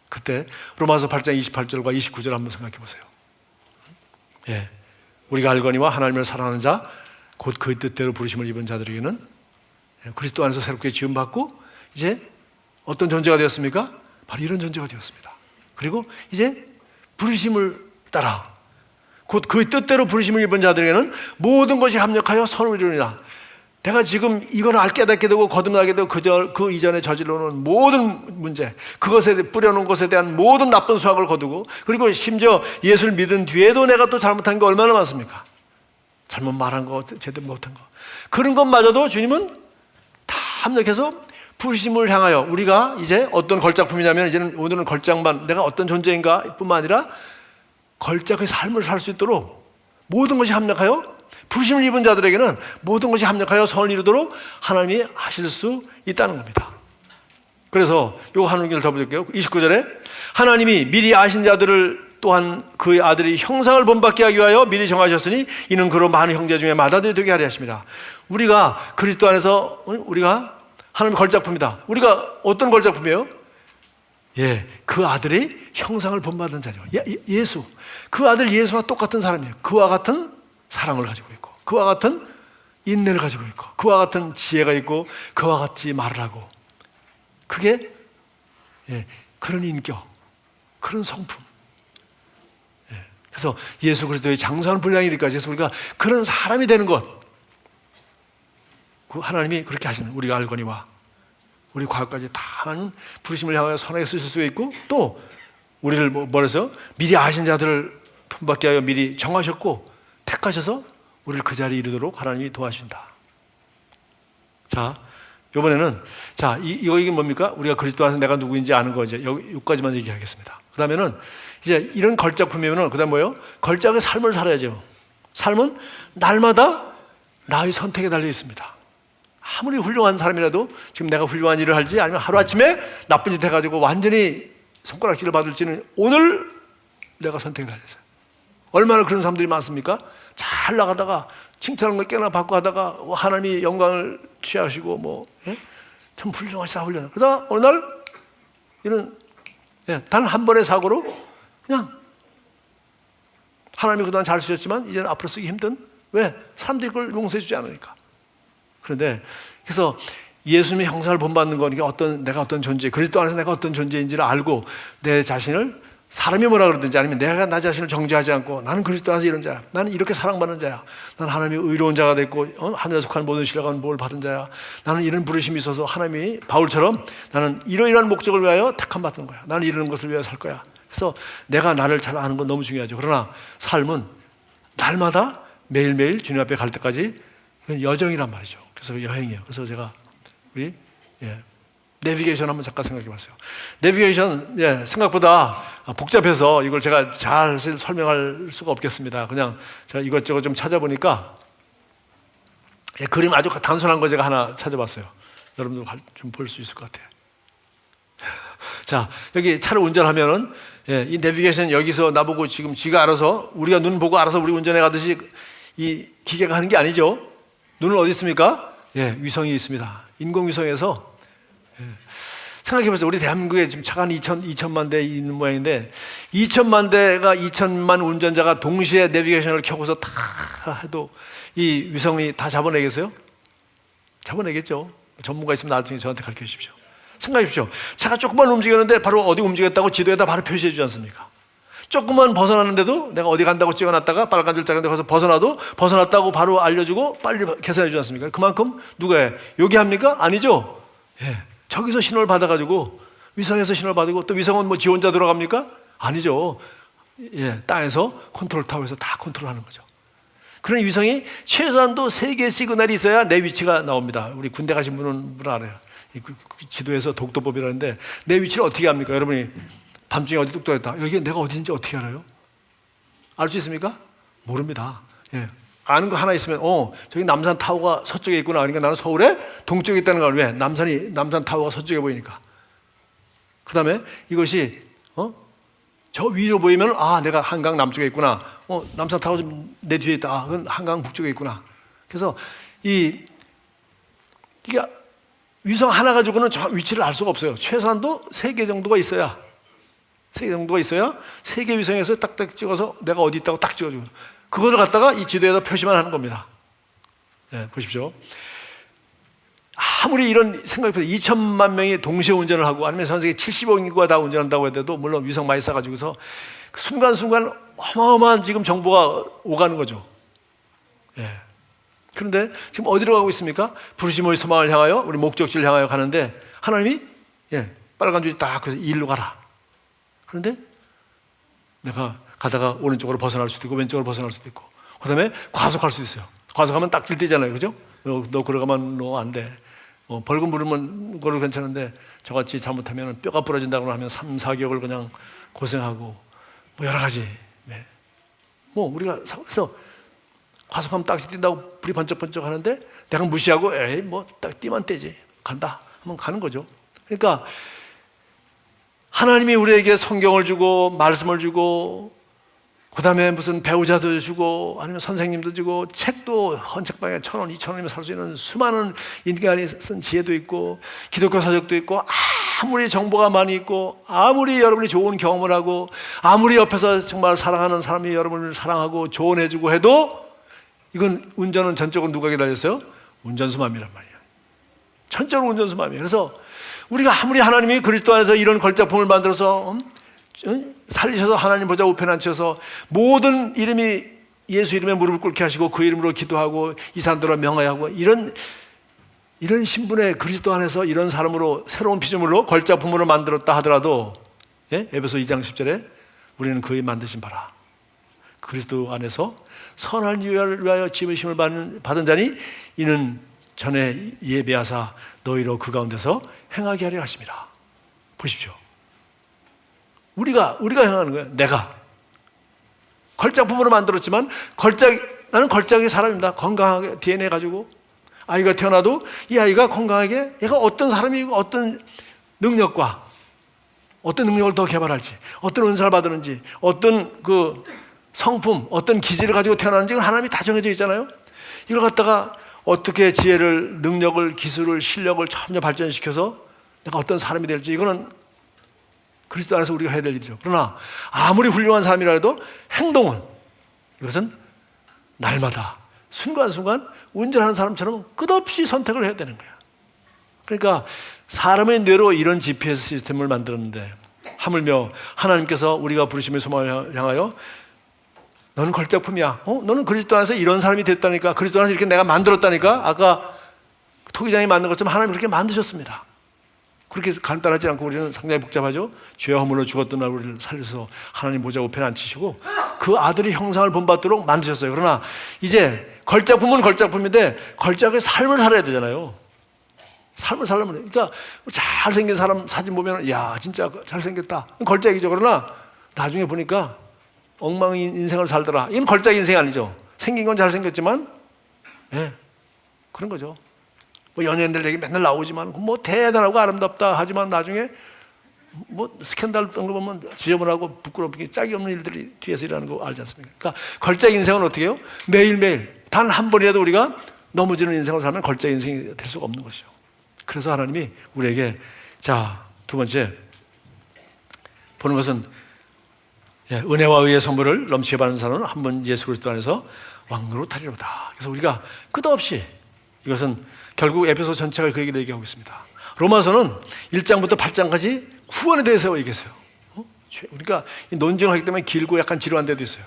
그때 로마서 8장 28절과 29절 한번 생각해 보세요. 우리가 알거니와 하나님을 사랑하는 자 곧 그의 뜻대로 부르심을 입은 자들에게는 그리스도 안에서 새롭게 지음받고 이제 어떤 존재가 되었습니까? 바로 이런 존재가 되었습니다. 그리고 이제 부르심을 따라 곧 그의 뜻대로 부르심을 입은 자들에게는 모든 것이 합력하여 선을 이루느니라. 내가 지금 이걸 깨닫게 되고 거듭나게 되고 그 이전에 저질러놓은 모든 문제, 그것에 뿌려놓은 것에 대한 모든 나쁜 수확을 거두고, 그리고 심지어 예수를 믿은 뒤에도 내가 또 잘못한 게 얼마나 많습니까? 잘못 말한 거, 제대로 못한 거, 그런 것마저도 주님은 다 합력해서 부르심을 향하여 우리가 이제 어떤 걸작품이냐면, 이제는 오늘은 걸작만 내가 어떤 존재인가 뿐만 아니라 걸작의 삶을 살 수 있도록 모든 것이 합력하여 부르심을 입은 자들에게는 모든 것이 합력하여 선을 이루도록 하나님이 하실 수 있다는 겁니다. 그래서 요거 한 구절 더 볼게요. 29절에 하나님이 미리 아신 자들을 또한 그의 아들이 형상을 본받게 하기 위하여 미리 정하셨으니 이는 그로 많은 형제 중에 맏아들이 되게 하려 하십니다. 우리가 그리스도 안에서 우리가 하나님의 걸작품이다. 우리가 어떤 걸작품이에요? 그 아들이 형상을 본받은 자죠. 예수. 그 아들 예수와 똑같은 사람이에요. 그와 같은 사랑을 가지고 있고, 그와 같은 인내를 가지고 있고, 그와 같은 지혜가 있고, 그와 같이 말을 하고, 그게 그런 인격, 그런 성품. 그래서 예수 그리스도의 장수하는 분량이니까지 해서 우리가 그런 사람이 되는 것, 그 하나님이 그렇게 하시는, 우리가 알거니와 우리 과거까지 다 하나님 부르심을 향하여 선하게 쓰실 수 있고, 또 우리를 뭐래서 미리 아신 자들을 품받게 하여 미리 정하셨고 택하셔서 우리를 그 자리에 이르도록 하나님이 도와주신다. 자, 이번에는 이게 뭡니까? 우리가 그리스도 안에서 내가 누구인지 아는 거, 이제 여기까지만 얘기하겠습니다. 그 다음에는 이제 이런 걸작품이면은 그 다음 뭐예요? 걸작의 삶을 살아야죠. 삶은 날마다 나의 선택에 달려 있습니다. 아무리 훌륭한 사람이라도 지금 내가 훌륭한 일을 할지 아니면 하루아침에 나쁜 짓 해가지고 완전히 손가락질을 받을지는 오늘 내가 선택에 달려있어요. 얼마나 그런 사람들이 많습니까? 잘 나가다가 칭찬을 몇 개나 받고 하다가 하나님이 영광을 취하시고 참 훌륭하시다 훌륭하다. 그러다 어느 날 이런 단 한 번의 사고로 그냥 하나님이 그동안 잘 쓰셨지만 이제는 앞으로 쓰기 힘든, 왜? 사람들이 그걸 용서해 주지 않으니까. 그런데 그래서 예수님의 형상을 본받는 거니까 내가 어떤 존재, 그리스도 안에서 내가 어떤 존재인지를 알고 내 자신을 사람이 뭐라 그러든지 아니면 내가 나 자신을 정죄하지 않고 나는 그리스도 안에서 이런 자야, 나는 이렇게 사랑받는 자야, 나는 하나님의 의로운 자가 됐고 하늘에 속한 모든 신령한 복을 받은 자야, 나는 이런 부르심이 있어서 하나님이 바울처럼 나는 이러이러한 목적을 위하여 택함 받는 거야, 나는 이런 것을 위하여 살 거야. 그래서 내가 나를 잘 아는 건 너무 중요하죠. 그러나 삶은 날마다 매일매일 주님 앞에 갈 때까지 여정이란 말이죠. 그래서 여행이에요. 그래서 제가 우리 내비게이션 한번 잠깐 생각해 봤어요. 내비게이션 생각보다 복잡해서 이걸 제가 잘 설명할 수가 없겠습니다. 그냥 제가 이것저것 좀 찾아보니까 그림 아주 단순한 거 제가 하나 찾아봤어요. 여러분들 좀 볼 수 있을 것 같아요. 자, 여기 차를 운전하면은 이 내비게이션 여기서 나보고 지금 지가 알아서 우리가 눈 보고 알아서 우리 운전해 가듯이 이 기계가 하는 게 아니죠. 눈은 어디 있습니까? 위성이 있습니다. 인공위성에서 생각해보세요. 우리 대한민국에 지금 차가 한 2천만 대 있는 모양인데 2천만 대가 2천만 운전자가 동시에 내비게이션을 켜고서 다 해도 이 위성이 다 잡아내겠어요? 잡아내겠죠. 전문가 있으면 나중에 저한테 가르쳐 주십시오. 생각해 보십시오. 차가 조금만 움직였는데 바로 어디 움직였다고 지도에다 바로 표시해 주지 않습니까? 조금만 벗어났는데도 내가 어디 간다고 찍어놨다가 빨간 줄자인데 거기서 벗어났다고 바로 알려주고 빨리 계산해 주지 않습니까? 그만큼 누가 해? 여기 합니까? 아니죠. 저기서 신호를 받아가지고 위성에서 신호를 받고 또 위성은 뭐 지 혼자 돌아갑니까? 아니죠. 땅에서 컨트롤 타워에서 다 컨트롤하는 거죠. 그런 위성이 최소한도 3개의 시그널이 있어야 내 위치가 나옵니다. 우리 군대 가신 분은 알아요. 지도에서 독도법이라는데 내 위치를 어떻게 합니까? 여러분이 밤중에 어디 뚝 떨어졌다. 여기 내가 어디인지 어떻게 알아요? 알 수 있습니까? 모릅니다. 아는 거 하나 있으면 저기 남산 타워가 서쪽에 있구나. 그러니까 나는 서울에 동쪽에 있다는 걸. 왜? 남산 타워가 서쪽에 보이니까. 그 다음에 이것이 저 위로 보이면 내가 한강 남쪽에 있구나. 남산 타워 좀 내 뒤에 있다. 그건 한강 북쪽에 있구나. 그래서 이게 위성 하나 가지고는 저 위치를 알 수가 없어요. 최소한도 3개 정도가 있어야 3개 위성에서 딱딱 찍어서 내가 어디 있다고 딱 찍어주고 그것을 갖다가 이 지도에다 표시만 하는 겁니다. 보십시오. 아무리 이런 생각해보세요. 2천만 명이 동시에 운전을 하고 아니면 전 세계 70억 인구가 다 운전한다고 해도 물론 위성 많이 쏴가지고서 순간순간 어마어마한 지금 정보가 오가는 거죠. 그런데 지금 어디로 가고 있습니까? 부르심의 소망을 향하여 우리 목적지를 향하여 가는데 하나님이 빨간 줄이 딱 그래서 이 일로 가라. 그런데 내가 가다가 오른쪽으로 벗어날 수도 있고 왼쪽으로 벗어날 수도 있고 그 다음에 과속할 수 있어요. 과속하면 딱질 떼잖아요. 그죠? 너 그러가면 너 안 돼. 벌금 물으면 그걸 괜찮은데 저같이 잘못하면 뼈가 부러진다고 하면 3, 4개월 그냥 고생하고 뭐 여러 가지. 우리가 그래서 과속하면 딱지 뛴다고 불이 번쩍번쩍 하는데 내가 무시하고 딱 띠만 떼지 간다 하면 가는 거죠. 그러니까 하나님이 우리에게 성경을 주고 말씀을 주고 그 다음에 무슨 배우자도 주고 아니면 선생님도 주고 책도 헌책방에 1,000원, 2,000원이면 살 수 있는 수많은 인간이 쓴 지혜도 있고 기독교 서적도 있고 아무리 정보가 많이 있고 아무리 여러분이 좋은 경험을 하고 아무리 옆에서 정말 사랑하는 사람이 여러분을 사랑하고 조언해주고 해도 이건 운전은 전적으로 누가 달렸어요? 운전수 맘이란 말이에요. 전적으로 운전수 맘이에요. 그래서 우리가 아무리 하나님이 그리스도 안에서 이런 걸작품을 만들어서 살리셔서 하나님 보좌 우편에 앉혀서 모든 이름이 예수 이름에 무릎을 꿇게 하시고 그 이름으로 기도하고 이 사람들을 명하고 이런 신분의 그리스도 안에서 이런 사람으로 새로운 피조물로 걸작품으로 만들었다 하더라도 에베소 2장 10절에 우리는 그의 만드신 바라 그리스도 안에서 선한 일을 위하여 지으심을 받은 자니 이는 전에 예배하사 너희로 그 가운데서 행하게 하려 하십니다. 보십시오. 우리가 행하는 거예요. 내가 걸작품으로 만들었지만 나는 걸작의 사람입니다. 건강하게 DNA 가지고 아이가 태어나도 이 아이가 건강하게 얘가 어떤 사람이고 어떤 능력과 어떤 능력을 더 개발할지 어떤 은사를 받았는지 어떤 그 성품 어떤 기질을 가지고 태어나는지 하나님이 다 정해져 있잖아요. 이걸 갖다가 어떻게 지혜를 능력을 기술을 실력을 점점 발전시켜서 내가 어떤 사람이 될지 이거는 그리스도 안에서 우리가 해야 될 일이죠. 그러나 아무리 훌륭한 사람이라 해도 행동은 이것은 날마다 순간순간 운전하는 사람처럼 끝없이 선택을 해야 되는 거야. 그러니까 사람의 뇌로 이런 GPS 시스템을 만들었는데 하물며 하나님께서 우리가 부르심의 소망을 향하여 너는 걸작품이야. 너는 그리스도 안에서 이런 사람이 됐다니까. 그리스도 안에서 이렇게 내가 만들었다니까. 아까 토기장이 만든 것처럼 하나님 그렇게 만드셨습니다. 그렇게 간단하지 않고 우리는 상당히 복잡하죠. 죄 허물로 죽었던 날 우리를 살려서 하나님 보좌 우편에 앉히시고 그 아들의 형상을 본받도록 만드셨어요. 그러나 이제 걸작품은 걸작품인데 걸작의 삶을 살아야 되잖아요. 삶을 살려면, 그러니까 잘생긴 사람 사진 보면 야 진짜 잘생겼다, 걸작이죠. 그러나 나중에 보니까 엉망 인생을 살더라, 이건 걸작 인생 아니죠. 생긴 건 잘생겼지만 그런 거죠. 뭐 연예인들 얘기 맨날 나오지만 뭐 대단하고 아름답다 하지만 나중에 뭐 스캔들 같은 거 보면 지저분하고 부끄럽게 짝이 없는 일들이 뒤에서 일하는 거 알지 않습니까? 그러니까 걸작 인생은 어떻게 해요? 매일매일 단 한 번이라도 우리가 넘어지는 인생을 살면 걸작 인생이 될 수가 없는 것이죠. 그래서 하나님이 우리에게 두 번째 보는 것은 은혜와 의의 선물을 넘치게 받는 사람은 한 번 예수 그리스도 안에서 왕노로 타리로다. 그래서 우리가 끝없이, 이것은 결국 에베소 전체가 그 얘기를 얘기하고 있습니다. 로마서는 1장부터 8장까지 구원에 대해서 얘기했어요. 그러니까 논쟁하기 때문에 길고 약간 지루한 데도 있어요.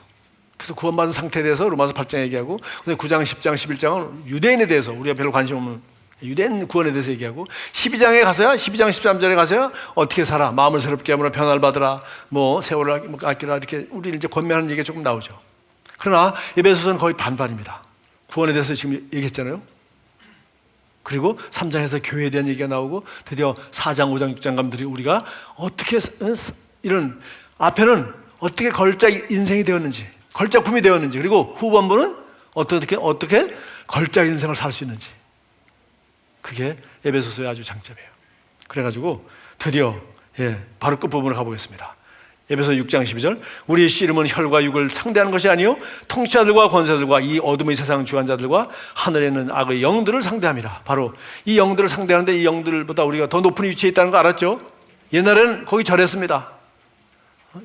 그래서 구원받은 상태에 대해서 로마서 8장 얘기하고, 근데 9장, 10장, 11장은 유대인에 대해서 우리가 별로 관심 없는 유대인 구원에 대해서 얘기하고, 12장에 가서야 12장 13절에 가서야 어떻게 살아, 마음을 새롭게 하므로 변화를 받으라, 뭐 세월을 아끼라, 이렇게 우리를 이제 권면하는 얘기가 조금 나오죠. 그러나 에베소서는 거의 반반입니다. 구원에 대해서 지금 얘기했잖아요. 그리고 3장에서 교회에 대한 얘기가 나오고, 드디어 4장, 5장, 6장 감들이 우리가 어떻게 이런 앞에는 어떻게 걸작 인생이 되었는지, 걸작품이 되었는지, 그리고 후반부는 어떻게 걸작 인생을 살 수 있는지, 그게 에베소서의 아주 장점이에요. 그래가지고 드디어 바로 끝부분으로 가보겠습니다. 에베소 6장 12절, 우리의 씨름은 혈과 육을 상대하는 것이 아니요 통치자들과 권세들과 이 어둠의 세상 주관 자들과 하늘에 있는 악의 영들을 상대함이라. 바로 이 영들을 상대하는데, 이 영들보다 우리가 더 높은 위치에 있다는 거 알았죠? 옛날에는 거기 절했습니다.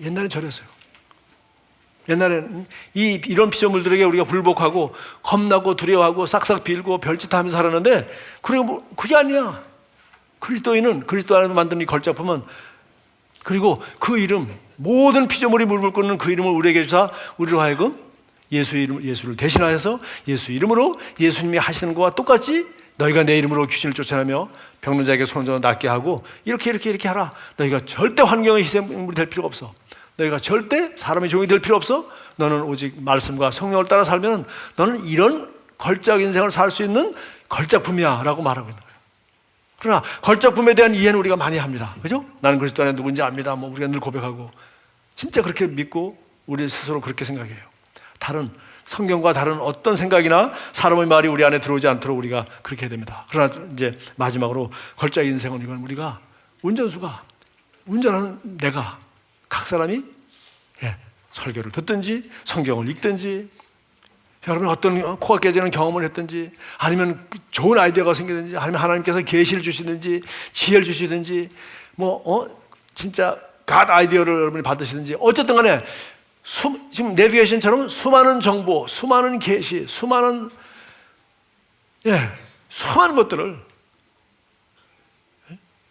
옛날엔 절했어요. 옛날에는 이런 피조물들에게 우리가 굴복하고 겁나고 두려워하고 싹싹 빌고 별짓하면서 살았는데, 그리고 그게 아니야. 그리스도인은, 그리스도 안에서 만든 이 걸작품은, 그리고 그 이름, 모든 피조물이 물을 끓는 그 이름을 우리에게 주사 우리로 하여금 예수를 대신하여서 예수 이름으로 예수님이 하시는 것과 똑같이 너희가 내 이름으로 귀신을 쫓아내며 병든 자에게 손을 낫게 하고 이렇게 하라. 너희가 절대 환경의 희생물이 될 필요가 없어. 너희가 절대 사람의 종이 될 필요 없어. 너는 오직 말씀과 성령을 따라 살면 너는 이런 걸작 인생을 살 수 있는 걸작품이야 라고 말하고 있는 거예요. 그러나 걸작품에 대한 이해는 우리가 많이 합니다. 그죠? 나는 그리스도 안에 누군지 압니다. 뭐 우리가 늘 고백하고 진짜 그렇게 믿고 우리 스스로 그렇게 생각해요. 다른 성경과 다른 어떤 생각이나 사람의 말이 우리 안에 들어오지 않도록 우리가 그렇게 해야 됩니다. 그러나 이제 마지막으로 걸작 인생은, 이건 우리가 운전하는 내가, 각 사람이 설교를 듣든지 성경을 읽든지, 여러분 어떤 코가 깨지는 경험을 했든지, 아니면 좋은 아이디어가 생기든지, 아니면 하나님께서 계시를 주시든지 지혜를 주시든지, 진짜 갓 아이디어를 여러분이 받으시든지, 어쨌든 간에 지금 내비게이션처럼 수많은 정보, 수많은 계시, 수많은 것들을,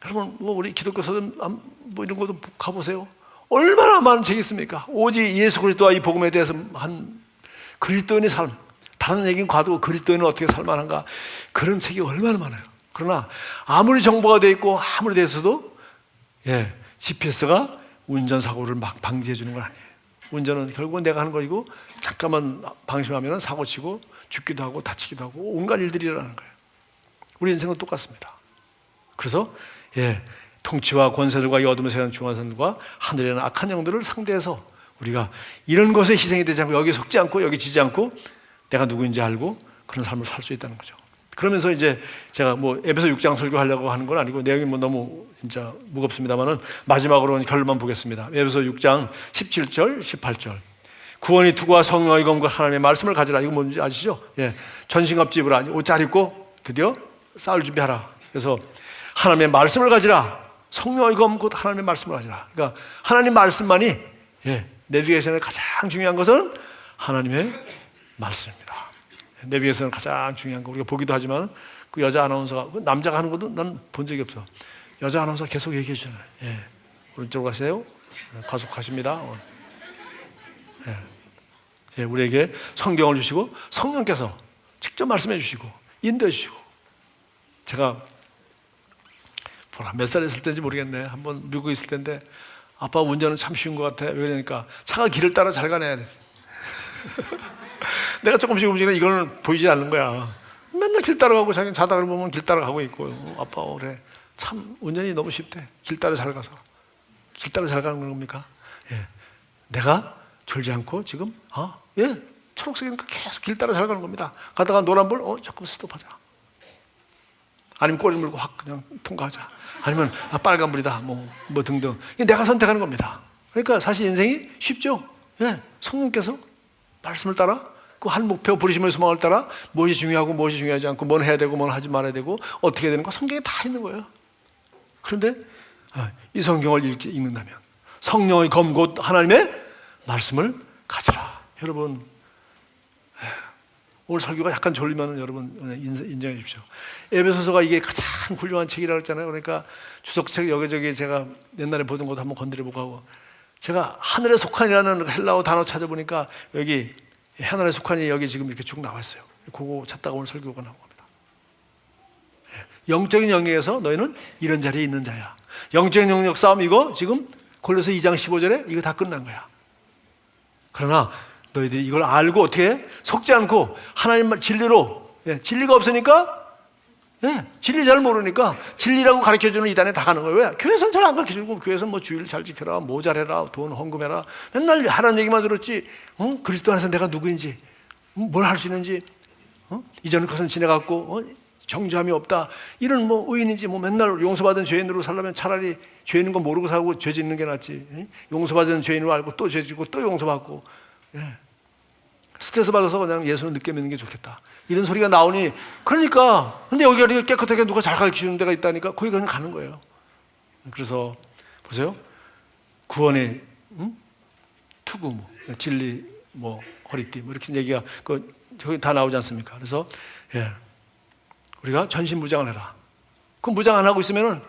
여러분 뭐 우리 기독교 서점 뭐 이런 것도 가보세요. 얼마나 많은 책이 있습니까? 오직 예수 그리스도와 이 복음에 대해서 한 그리스도인의 삶, 다른 얘기는 과도 그리스도인은 어떻게 살만한가, 그런 책이 얼마나 많아요. 그러나 아무리 정보가 되어 있고 아무리 돼서도 GPS가 운전사고를 막 방지해 주는 건 아니에요. 운전은 결국은 내가 하는 거이고, 잠깐만 방심하면 사고 치고 죽기도 하고 다치기도 하고 온갖 일들이 일어나는 거예요. 우리 인생은 똑같습니다. 그래서 통치와 권세들과 이 어둠의 세상 중환선들과 하늘에 있는 악한 영들을 상대해서 우리가 이런 것에 희생이 되지 않고, 여기 속지 않고 여기 지지 않고 내가 누구인지 알고 그런 삶을 살 수 있다는 거죠. 그러면서 이제 제가 뭐 에베소 6장 설교하려고 하는 건 아니고, 내용이 뭐 너무 진짜 무겁습니다만은 마지막으로 결론만 보겠습니다. 에베소 6장 17절 18절, 구원이 투구와 성령의 검과 하나님의 말씀을 가지라. 이거 뭔지 아시죠? 전신갑주 입으라. 옷 잘 입고 드디어 싸울 준비하라. 그래서 하나님의 말씀을 가지라. 성령의 검 곧 하나님의 말씀을 가지라. 그러니까 하나님 말씀만이 내비게이션의 가장 중요한 것은 하나님의 말씀입니다. 내비게이션은 가장 중요한 거, 우리가 보기도 하지만 그 여자 아나운서가, 남자가 하는 것도 난 본 적이 없어. 여자 아나운서가 계속 얘기해 주잖아요. 오른쪽으로 가세요. 과속하십니다. 예, 우리에게 성경을 주시고 성령께서 직접 말씀해 주시고 인도해 주시고. 제가 몇 살 있을 때인지 모르겠네. 한번 미국에 있을 때인데 아빠 운전은 참 쉬운 것 같아. 왜 그러니까 차가 길을 따라 잘 가네. 내가 조금씩 움직이면 이거는 보이지 않는 거야. 맨날 길 따라가고 자기는 자다가 보면 길 따라가고 있고. 아빠 그래. 참 운전이 너무 쉽대. 길 따라 잘 가서. 길 따라 잘 가는 겁니까? 예. 내가 졸지 않고 지금 초록색이니까 계속 길 따라 잘 가는 겁니다. 가다가 노란불 조금 스톱하자. 아니면 꼬리 물고 확 그냥 통과하자. 아니면 빨간불이다 뭐 등등. 내가 선택하는 겁니다. 그러니까 사실 인생이 쉽죠. 예. 성령께서 말씀을 따라 그 한 목표 부르심의 소망을 따라 무엇이 중요하고 무엇이 중요하지 않고 뭘 해야 되고 뭘 하지 말아야 되고 어떻게 해야 되는 거 성경에 다 있는 거예요. 그런데 이 성경을 읽는다면 성령의 검 곧 하나님의 말씀을 가지라. 여러분 오늘 설교가 약간 졸리면 여러분 인정해 주십시오. 에베소서가 이게 가장 훌륭한 책이라고 했잖아요. 그러니까 주석책 여기저기 제가 옛날에 보던 것도 한번 건드려보고 하고, 제가 하늘에 속한이라는 헬라어 단어 찾아보니까 여기 하늘에 속한이 여기 지금 이렇게 쭉 나와 있어요. 그거 찾다가 오늘 설교가 나온 겁니다. 영적인 영역에서 너희는 이런 자리에 있는 자야. 영적인 영역 싸움 이거 지금 골로새 2장 15절에 이거 다 끝난 거야. 그러나 너희들이 이걸 알고 어떻게 해? 속지 않고 하나님 진리로, 진리가 없으니까 진리 잘 모르니까 진리라고 가르쳐주는 이단에 다 가는 거예요. 왜? 교회에서는 잘 안 가르쳐주고, 교회에서는 뭐 주일 잘 지켜라, 뭐 잘해라, 돈 헌금해라, 맨날 하라는 얘기만 들었지 그리스도 안에서 내가 누구인지, 뭘 할 수 있는지, 이전 것은 지나갔고 정죄함이 없다, 이런 뭐 의인인지, 뭐 맨날 용서받은 죄인으로 살려면 차라리 죄 있는 거 모르고 살고 죄 짓는 게 낫지. 용서받은 죄인으로 알고 또 죄 짓고 또 용서받고, 스트레스 받아서 그냥 예수는 늦게 믿는 게 좋겠다, 이런 소리가 나오니, 그러니까 근데 여기가 깨끗하게 누가 잘 가르치는 데가 있다니까 거기 그냥 가는 거예요. 그래서 보세요, 구원의 투구, 뭐 진리, 뭐 허리띠, 뭐 이렇게 얘기가 저기 다 나오지 않습니까? 그래서 우리가 전신 무장을 해라. 그 무장 안 하고 있으면은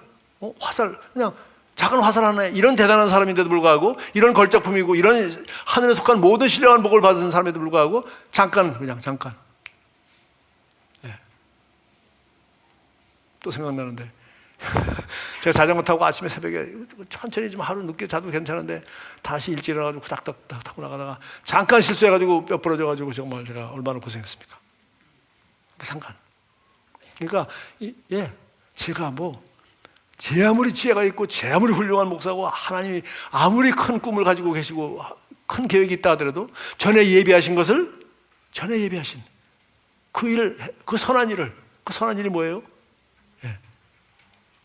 화살, 그냥 작은 화살 하나에 이런 대단한 사람인데도 불구하고, 이런 걸작품이고 이런 하늘에 속한 모든 신령한 복을 받은 사람에도 불구하고 잠깐 또 생각나는데 제가 자전거 타고 아침에 새벽에 천천히 좀 하루 늦게 자도 괜찮은데 다시 일찍 일어나가지고 후닥닥 타고 나가다가 잠깐 실수해가지고 뼈 부러져가지고 정말 제가 얼마나 고생했습니까? 잠깐. 그러니까 제가 뭐 제 아무리 지혜가 있고 제 아무리 훌륭한 목사고 하나님이 아무리 큰 꿈을 가지고 계시고 큰 계획이 있다 하더라도 전에 예비하신 그 일을, 그 선한 일이 뭐예요?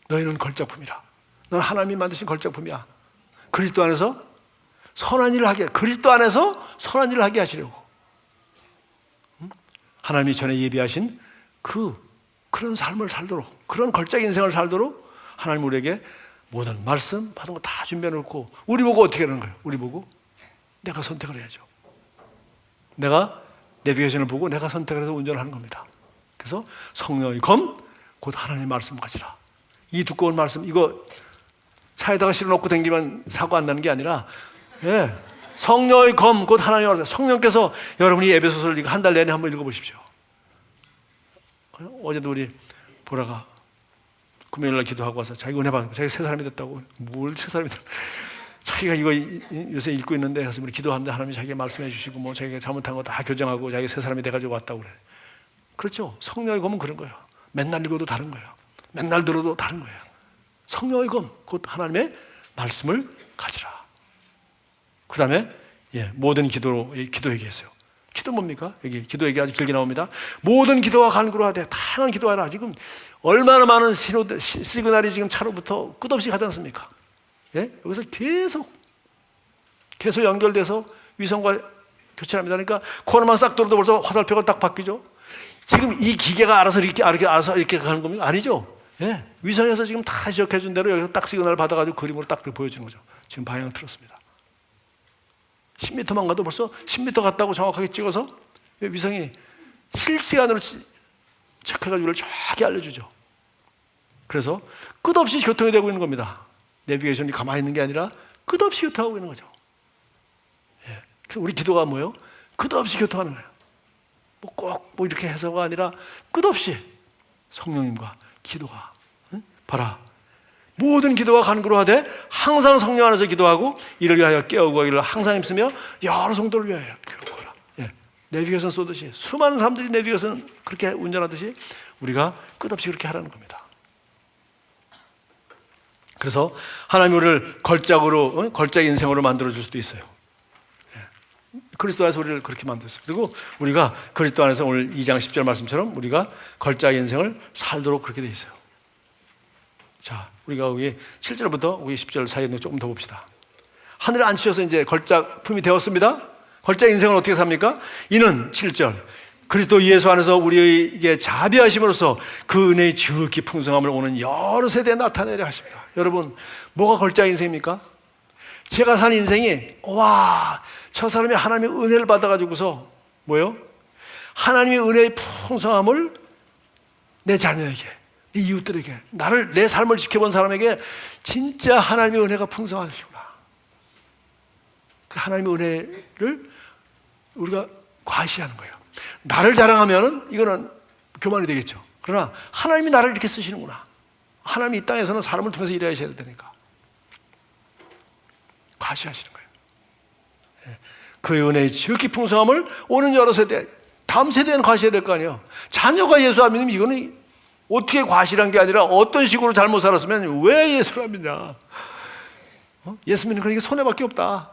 너희는 걸작품이라. 너는 하나님이 만드신 걸작품이야. 그리스도 안에서 선한 일을 하게 하시려고. 하나님이 전에 예비하신 그런 삶을 살도록, 그런 걸작 인생을 살도록 하나님 우리에게 모든 말씀 받은 거 다 준비해 놓고, 우리 보고 어떻게 하는 거예요? 우리 보고 내가 선택을 해야죠. 내가 내비게이션을 보고 내가 선택을 해서 운전을 하는 겁니다. 그래서 성령의 검 곧 하나님의 말씀 가지라. 이 두꺼운 말씀, 이거 차에다가 실어놓고 다니면 사고 안 나는 게 아니라, 성령의 검 곧 하나님의 말씀. 성령께서, 여러분이 에베소서를 한 달 내내 한번 읽어보십시오. 어제도 우리 보라가 금요일날 기도하고 와서 자기 은혜 받고, 자기 새 사람이 됐다고. 뭘 새 사람이 됐다고. 자기가 이거 요새 읽고 있는데, 그래서 우리 기도하는데 하나님이 자기가 말씀해 주시고, 뭐 자기가 잘못한 거 다 교정하고 자기 새 사람이 돼가지고 왔다고 그래. 그렇죠. 성령의 검은 그런 거예요. 맨날 읽어도 다른 거예요. 맨날 들어도 다른 거예요. 성령의 검 곧 하나님의 말씀을 가지라. 그 다음에 모든 기도 얘기했어요. 기도 뭡니까? 여기 기도 얘기 아주 길게 나옵니다. 모든 기도와 간구로 하되 다양한 기도하라. 지금 얼마나 많은 시그널이 지금 차로부터 끝없이 가지 않습니까? 여기서 계속 연결돼서 위성과 교체합니다. 그러니까 코너만 싹 돌아도 벌써 화살표가 딱 바뀌죠. 지금 이 기계가 알아서 이렇게 가는 겁니까? 아니죠. 위성에서 지금 다 지적해 준 대로 여기서 딱 시그널을 받아가지고 그림으로 딱 보여주는 거죠. 지금 방향을 틀었습니다. 10m만 가도 벌써 10m 갔다고 정확하게 찍어서 위성이 실시간으로 체크해가지고 우리를 정확히 알려주죠. 그래서 끝없이 교통이 되고 있는 겁니다. 내비게이션이 가만히 있는 게 아니라 끝없이 교통하고 있는 거죠. 예. 그래서 우리 기도가 뭐예요? 끝없이 교통하는 거예요. 뭐 꼭 뭐 이렇게 해서가 아니라 끝없이 성령님과 기도가. 응? 봐라. 모든 기도가 간구로하되 항상 성령 안에서 기도하고 이를 위하여 깨우고 하기를 항상 힘쓰며 여러 성도를 위하여 기도하라. 예. 내비게이션 쏘듯이 수많은 사람들이 내비게이션 그렇게 운전하듯이 우리가 끝없이 그렇게 하라는 겁니다. 그래서 하나님 우리를 걸작으로 걸작 인생으로 만들어 줄 수도 있어요. 예. 그리스도 안에서 우리를 그렇게 만들었어요. 그리고 우리가 그리스도 안에서 오늘 2장 10절 말씀처럼 우리가 걸작 인생을 살도록 그렇게 돼 있어요. 자, 우리가 여기 7절부터 여기 10절 사이에 조금 더 봅시다. 하늘에 앉히셔서 이제 걸작품이 되었습니다. 걸작 인생을 어떻게 삽니까? 이는 7절 그리스도 예수 안에서 우리에게 자비하심으로써 그 은혜의 지극히 풍성함을 오는 여러 세대에 나타내려 하십니다. 여러분, 뭐가 걸작 인생입니까? 제가 산 인생이 와, 저 사람이 하나님의 은혜를 받아가지고서 뭐요? 하나님의 은혜의 풍성함을 내 자녀에게, 내 이웃들에게, 나를 내 삶을 지켜본 사람에게 진짜 하나님의 은혜가 풍성하시구나. 그 하나님의 은혜를 우리가 과시하는 거예요. 나를 자랑하면은 이거는 교만이 되겠죠. 그러나 하나님이 나를 이렇게 쓰시는구나. 하나님이 이 땅에서는 사람을 통해서 일하셔야 되니까 과시하시는 거예요. 그의 은혜의 지극히 풍성함을 오는 여러 세대, 다음 세대는 과시해야 될 거 아니에요. 자녀가 예수 안 믿으면 이거는 어떻게 과시란 게 아니라 어떤 식으로 잘못 살았으면 왜 예수를 안 믿냐. 예수 믿는 건 이게 손해밖에 없다.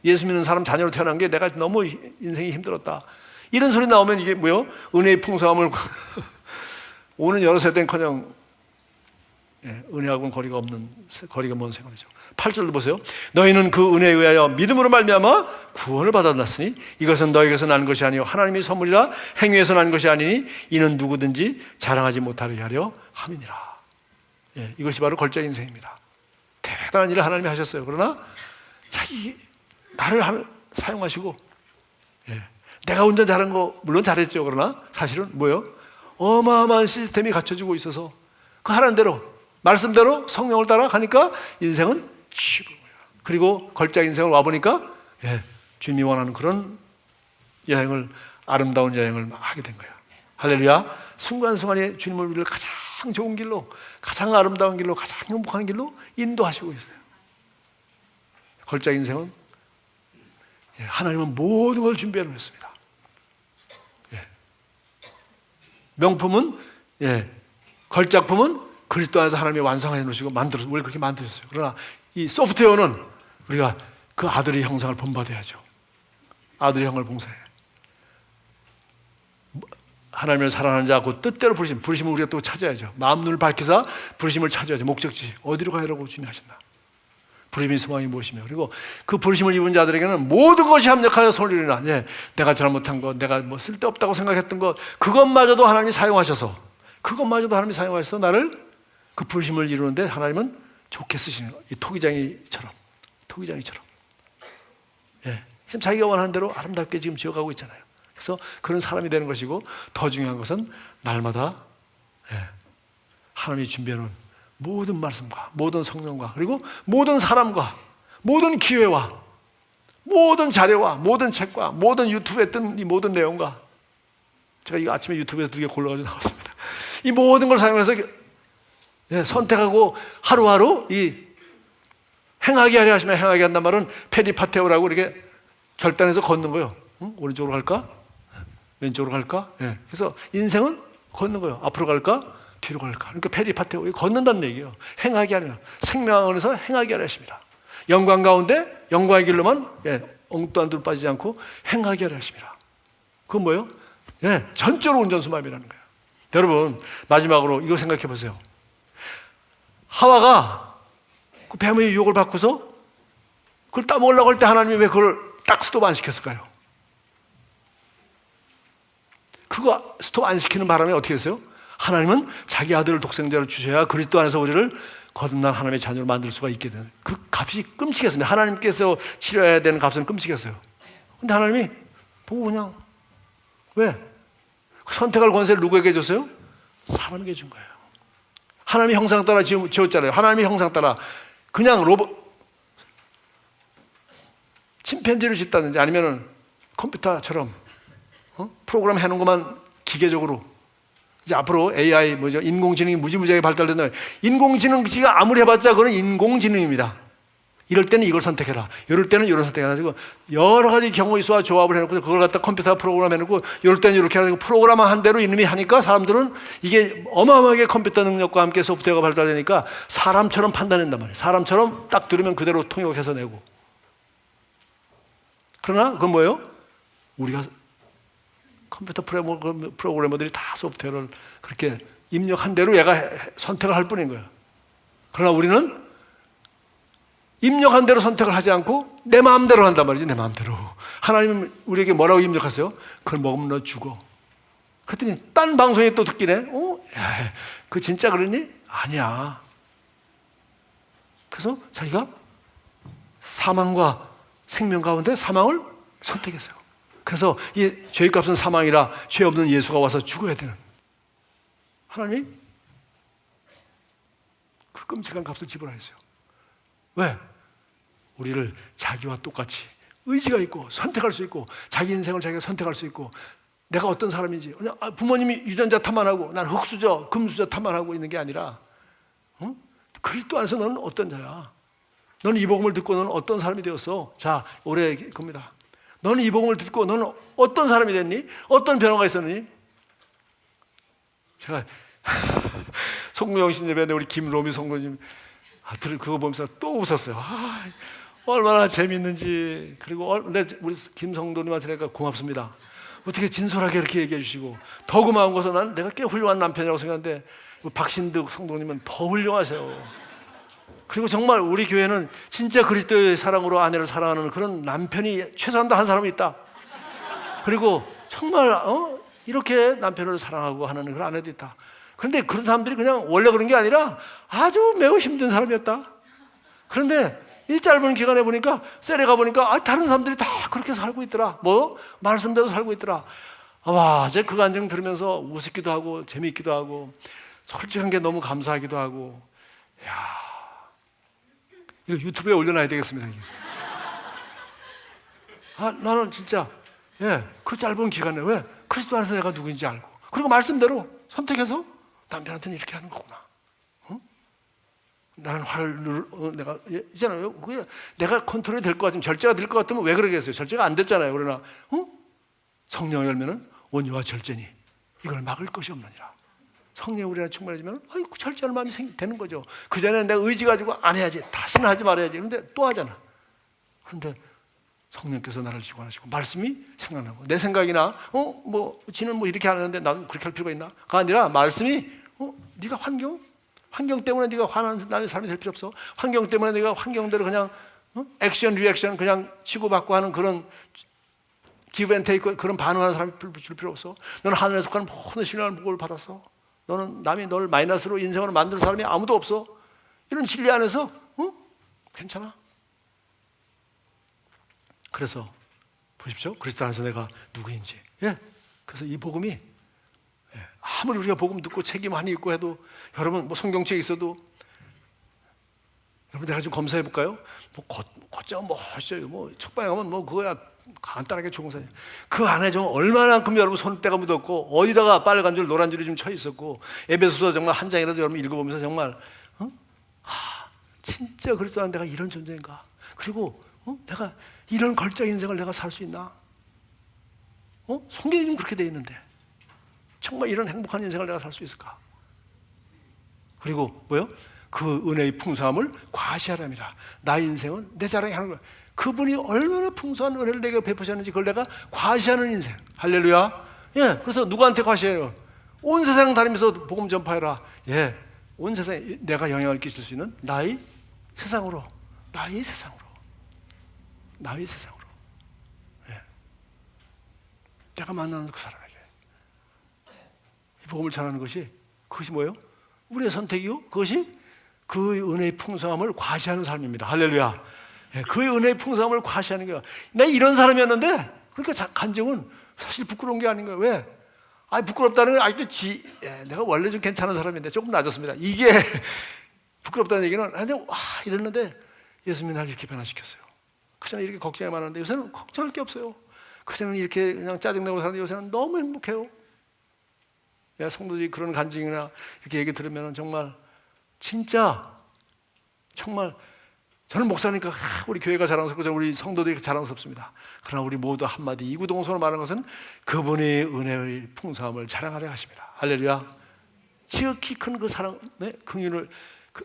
예수 믿는 사람 자녀로 태어난 게 내가 너무 인생이 힘들었다. 이런 소리 나오면 이게 뭐요? 은혜의 풍성함을 오는 여러 세대는커녕 은혜하고는 거리가 먼 생활이죠. 8절도 보세요. 너희는 그 은혜에 의하여 믿음으로 말미암아 구원을 받았으니 이것은 너희에게서 난 것이 아니요 하나님의 선물이라 행위에서 난 것이 아니니 이는 누구든지 자랑하지 못하게 하려 함이니라. 이것이 바로 걸작 인생입니다. 대단한 일을 하나님이 하셨어요. 그러나 자기 나를 사용하시고 내가 운전 잘한 거 물론 잘했죠. 그러나 사실은 뭐예요? 어마어마한 시스템이 갖춰지고 있어서 그 하라는 대로 말씀대로 성령을 따라 가니까 인생은 치고 그리고 걸작 인생을 와보니까 주님이 원하는 그런 여행을 아름다운 여행을 하게 된 거예요. 할렐루야. 순간순간에 주님을 우리를 가장 좋은 길로 가장 아름다운 길로 가장 행복한 길로 인도하시고 있어요. 걸작 인생은 하나님은 모든 걸 준비해 놓으셨습니다. 명품은 걸작품은 그리스도 안에서 하나님이 완성해 놓으시고 만들어서 우리를 그렇게 만드셨어요. 그러나 이 소프트웨어는 우리가 그 아들의 형상을 본받아야죠. 아들의 형을 봉사해. 하나님을 사랑하는 자 곧 뜻대로 부르심을 우리가 또 찾아야죠. 마음 눈을 밝히사 부르심을 찾아야죠. 목적지 어디로 가려고 주님이 하셨나. 부르심의 소망이 무엇이며 그리고 그 부르심을 입은 자들에게는 모든 것이 합력하여 선리리라. 내가 잘못한 것, 내가 뭐 쓸데없다고 생각했던 것 그것마저도 하나님이 사용하셔서 나를 그 부르심을 이루는데 하나님은 좋게 쓰시는 거예요. 이 토기장이처럼 지금 자기가 원하는 대로 아름답게 지금 지어가고 있잖아요. 그래서 그런 사람이 되는 것이고 더 중요한 것은 날마다 하나님이 준비해놓은 모든 말씀과 모든 성령과 그리고 모든 사람과 모든 기회와 모든 자료와 모든 책과 모든 유튜브에 뜬 이 모든 내용과 제가 이거 아침에 유튜브에서 2개 골라가지고 나왔습니다. 이 모든 걸 사용해서 선택하고 하루하루 이 행하게 하려 하시면 행하게 한단 말은 페리파테오라고 이렇게 결단해서 걷는 거예요. 오른쪽으로 갈까? 왼쪽으로 갈까? 그래서 인생은 걷는 거예요. 앞으로 갈까? 뒤로 갈까? 그러니까 페리파테오 걷는다는 얘기예요. 행하게 하려 생명 안에서 행하게 하려 하십니다. 영광 가운데 영광의 길로만 엉뚱한 데로 빠지지 않고 행하게 하려 하십니다. 그건 뭐예요? 전적으로 운전수마비라는 거예요. 여러분 마지막으로 이거 생각해 보세요. 하와가 그 뱀의 유혹을 받고서 그걸 따먹으려고 할 때 하나님이 왜 그걸 딱 스톱 안 시켰을까요? 그거 스톱 안 시키는 바람에 어떻게 됐어요? 하나님은 자기 아들을 독생자로 주셔야 그리스도 안에서 우리를 거듭난 하나님의 자녀로 만들 수가 있게 되는 그 값이 끔찍했습니다. 하나님께서 치러야 되는 값은 끔찍했어요. 근데 하나님이 보고 그냥 왜? 선택할 권세를 누구에게 줬어요? 사람에게 준 거예요. 하나님의 형상 따라 지었잖아요. 하나님의 형상 따라 그냥 로봇 침팬지를 짓다든지 아니면은 컴퓨터처럼 프로그램 해놓은 것만 기계적으로 이제 앞으로 AI 뭐죠? 인공지능이 무지무지하게 발달된다. 인공지능치가 아무리 해봤자 그건 인공지능입니다. 이럴 때는 이걸 선택해라. 이럴 때는 이걸 선택해라. 가지고 여러 가지 경우의 수와 조합을 해놓고 그걸 갖다 컴퓨터 프로그램 해놓고 이럴 때는 이렇게 해가지고 프로그램한 대로 이놈이 하니까 사람들은 이게 어마어마하게 컴퓨터 능력과 함께 소프트웨어가 발달되니까 사람처럼 판단한단 말이에요. 사람처럼 딱 들으면 그대로 통역해서 내고. 그러나 그건 뭐예요? 우리가 컴퓨터 프로그래머들이 다 소프트웨어를 그렇게 입력한 대로 얘가 선택을 할 뿐인 거예요. 그러나 우리는 입력한 대로 선택을 하지 않고 내 마음대로 한단 말이지. 내 마음대로. 하나님은 우리에게 뭐라고 입력하세요? 그걸 먹으면 너 죽어. 그랬더니 딴 방송에 또 듣기네. 야, 그 진짜 그러니? 아니야. 그래서 자기가 사망과 생명 가운데 사망을 선택했어요. 그래서 이 죄값은 사망이라 죄 없는 예수가 와서 죽어야 되는 하나님 그 끔찍한 값을 지불하셨어요. 왜? 우리를 자기와 똑같이 의지가 있고 선택할 수 있고 자기 인생을 자기가 선택할 수 있고 내가 어떤 사람인지 부모님이 유전자 탓만하고 난 흙수저 금수저 탓만하고 있는 게 아니라 그리스도 안에서 너는 어떤 자야? 너는 이 복음을 듣고 너는 어떤 사람이 되었어? 자, 올해 겁니다. 너는 이 복음을 듣고 너는 어떤 사람이 됐니? 어떤 변화가 있었니? 제가 송무영 예배인데 우리 김로미 성도님 그거 보면서 또 웃었어요. 얼마나 재밌는지. 그리고 근데 우리 김 성도님한테 내가 고맙습니다. 어떻게 진솔하게 이렇게 얘기해 주시고 더 고마운 것은 난 내가 꽤 훌륭한 남편이라고 생각하는데 박신득 성도님은 더 훌륭하세요. 그리고 정말 우리 교회는 진짜 그리스도의 사랑으로 아내를 사랑하는 그런 남편이 최소한 한 사람이 있다. 그리고 정말 이렇게 남편을 사랑하고 하는 그런 아내도 있다. 그런데 그런 사람들이 그냥 원래 그런 게 아니라 아주 매우 힘든 사람이었다. 그런데 이 짧은 기간에 보니까 셀에 가보니까 다른 사람들이 다 그렇게 살고 있더라. 뭐 말씀대로 살고 있더라. 와, 제가 그 간증 들으면서 우습기도 하고 재미있기도 하고 솔직한 게 너무 감사하기도 하고. 야, 이거 유튜브에 올려놔야 되겠습니다. 나는 진짜 그 짧은 기간에 왜 그리스도 안에서 내가 누구인지 알고 그리고 말씀대로 선택해서 남편한테는 이렇게 하는 거구나. 나는 화를 내가 있잖아요. 그게 내가 컨트롤이 될 것 같으면 절제가 될 것 같으면 왜 그러겠어요? 절제가 안 됐잖아요. 그러나 성령을 열면은 온유와 절제니 이걸 막을 것이 없느니라. 성령 우리가 충만해지면 절제하는 마음이 되는 거죠. 그 전에는 내가 의지 가지고 안 해야지, 다시는 하지 말아야지. 그런데 또 하잖아. 그런데 성령께서 나를 지원하시고 말씀이 생각나고 내 생각이나 지는 뭐 이렇게 하는데 나도 그렇게 할 필요가 있나가 아니라 말씀이 네가 환경 때문에 네가 화나는 나의 사람이 될 필요 없어. 환경 때문에 네가 환경대로 그냥 액션 리액션 그냥 치고받고 하는 그런 기브 앤 테이크 그런 반응하는 사람이 줄 필요 없어. 너는 하늘에 속하는 모든 신령한 복을 받았어. 너는 남이 너를 마이너스로 인생을 만들 사람이 아무도 없어. 이런 진리 안에서 괜찮아. 그래서 보십시오. 그리스도 안에서 내가 누구인지. 그래서 이 복음이 아무리 우리가 복음 듣고 책임 많이 읽고 해도 여러분 뭐 성경책이 있어도 여러분 내가 좀 검사해 볼까요? 곧장 뭐 척방에 가면 뭐 그거야 간단하게 조공사냐. 그 안에 좀 얼마나큼 여러분 손때가 묻었고 어디다가 빨간 줄 노란 줄이 좀 쳐 있었고 에베소서 정말 한 장이라도 여러분 읽어보면서 정말 진짜 그리스도 안에 내가 이런 존재인가? 그리고 내가 이런 걸작 인생을 내가 살 수 있나? 성경이 좀 그렇게 돼 있는데 정말 이런 행복한 인생을 내가 살 수 있을까? 그리고 뭐요? 그 은혜의 풍성함을 과시하랍니다. 나의 인생은 내 자랑이 하는 거야. 그분이 얼마나 풍성한 은혜를 내게 베푸셨는지 그걸 내가 과시하는 인생. 할렐루야. 그래서 누구한테 과시해요? 온 세상 다니면서 복음 전파해라. 온 세상에 내가 영향을 끼칠 수 있는 나의 세상으로. 내가 만나는 그 사람에게 이 복음을 전하는 것이 그것이 뭐예요? 우리의 선택이요. 그것이 그 은혜의 풍성함을 과시하는 삶입니다. 할렐루야. 그 은혜의 풍성함을 과시하는 거야. 내가 이런 사람이었는데 그러니까 간증은 사실 부끄러운 게 아닌 거예요. 왜? 부끄럽다는 건 아직도 내가 원래 좀 괜찮은 사람인데 조금 낮았습니다. 이게 부끄럽다는 얘기는 근데 이랬는데 예수님이 나를 이렇게 변화시켰어요. 그전에 이렇게 걱정이 많았는데 요새는 걱정할 게 없어요. 그전에는 이렇게 그냥 짜증내고 사는데 요새는 너무 행복해요. 야, 성도들이 그런 간증이나 이렇게 얘기 들으면 정말 진짜 정말 저는 목사니까 우리 교회가 자랑스럽고 우리 성도들이 자랑스럽습니다. 그러나 우리 모두 한마디 이구동성으로 말하는 것은 그분의 은혜의 풍성함을 자랑하려 하십니다. 할렐루야. 지극히 큰 그 사랑, 네?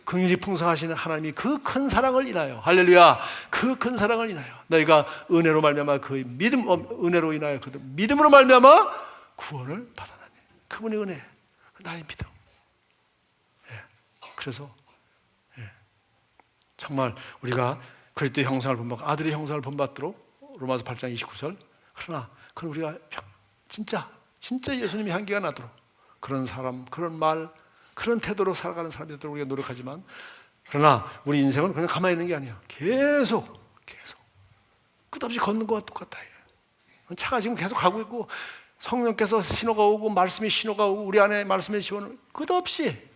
긍휼이 풍성하시는 하나님이 그 큰 사랑을 인하여, 할렐루야, 그 큰 사랑을 인하여 너희가 은혜로 말미암아 그 믿음, 은혜로 인하여 그 믿음으로 말미암아 구원을 받아나니 그분의 은혜, 나의 믿음. 예. 그래서 정말 우리가 그리스도의 형상을 본받고 아들의 형상을 본받도록 로마서 8장 29절. 그러나 그건 우리가 진짜 예수님이 향기가 나도록 그런 사람, 그런 말, 그런 태도로 살아가는 사람이 되도록 우리가 노력하지만, 그러나 우리 인생은 그냥 가만히 있는 게 아니야. 계속 끝없이 걷는 것과 똑같다. 차가 지금 계속 가고 있고 성령께서 신호가 오고 말씀이 신호가 오고 우리 안에 말씀의 지원을 끝없이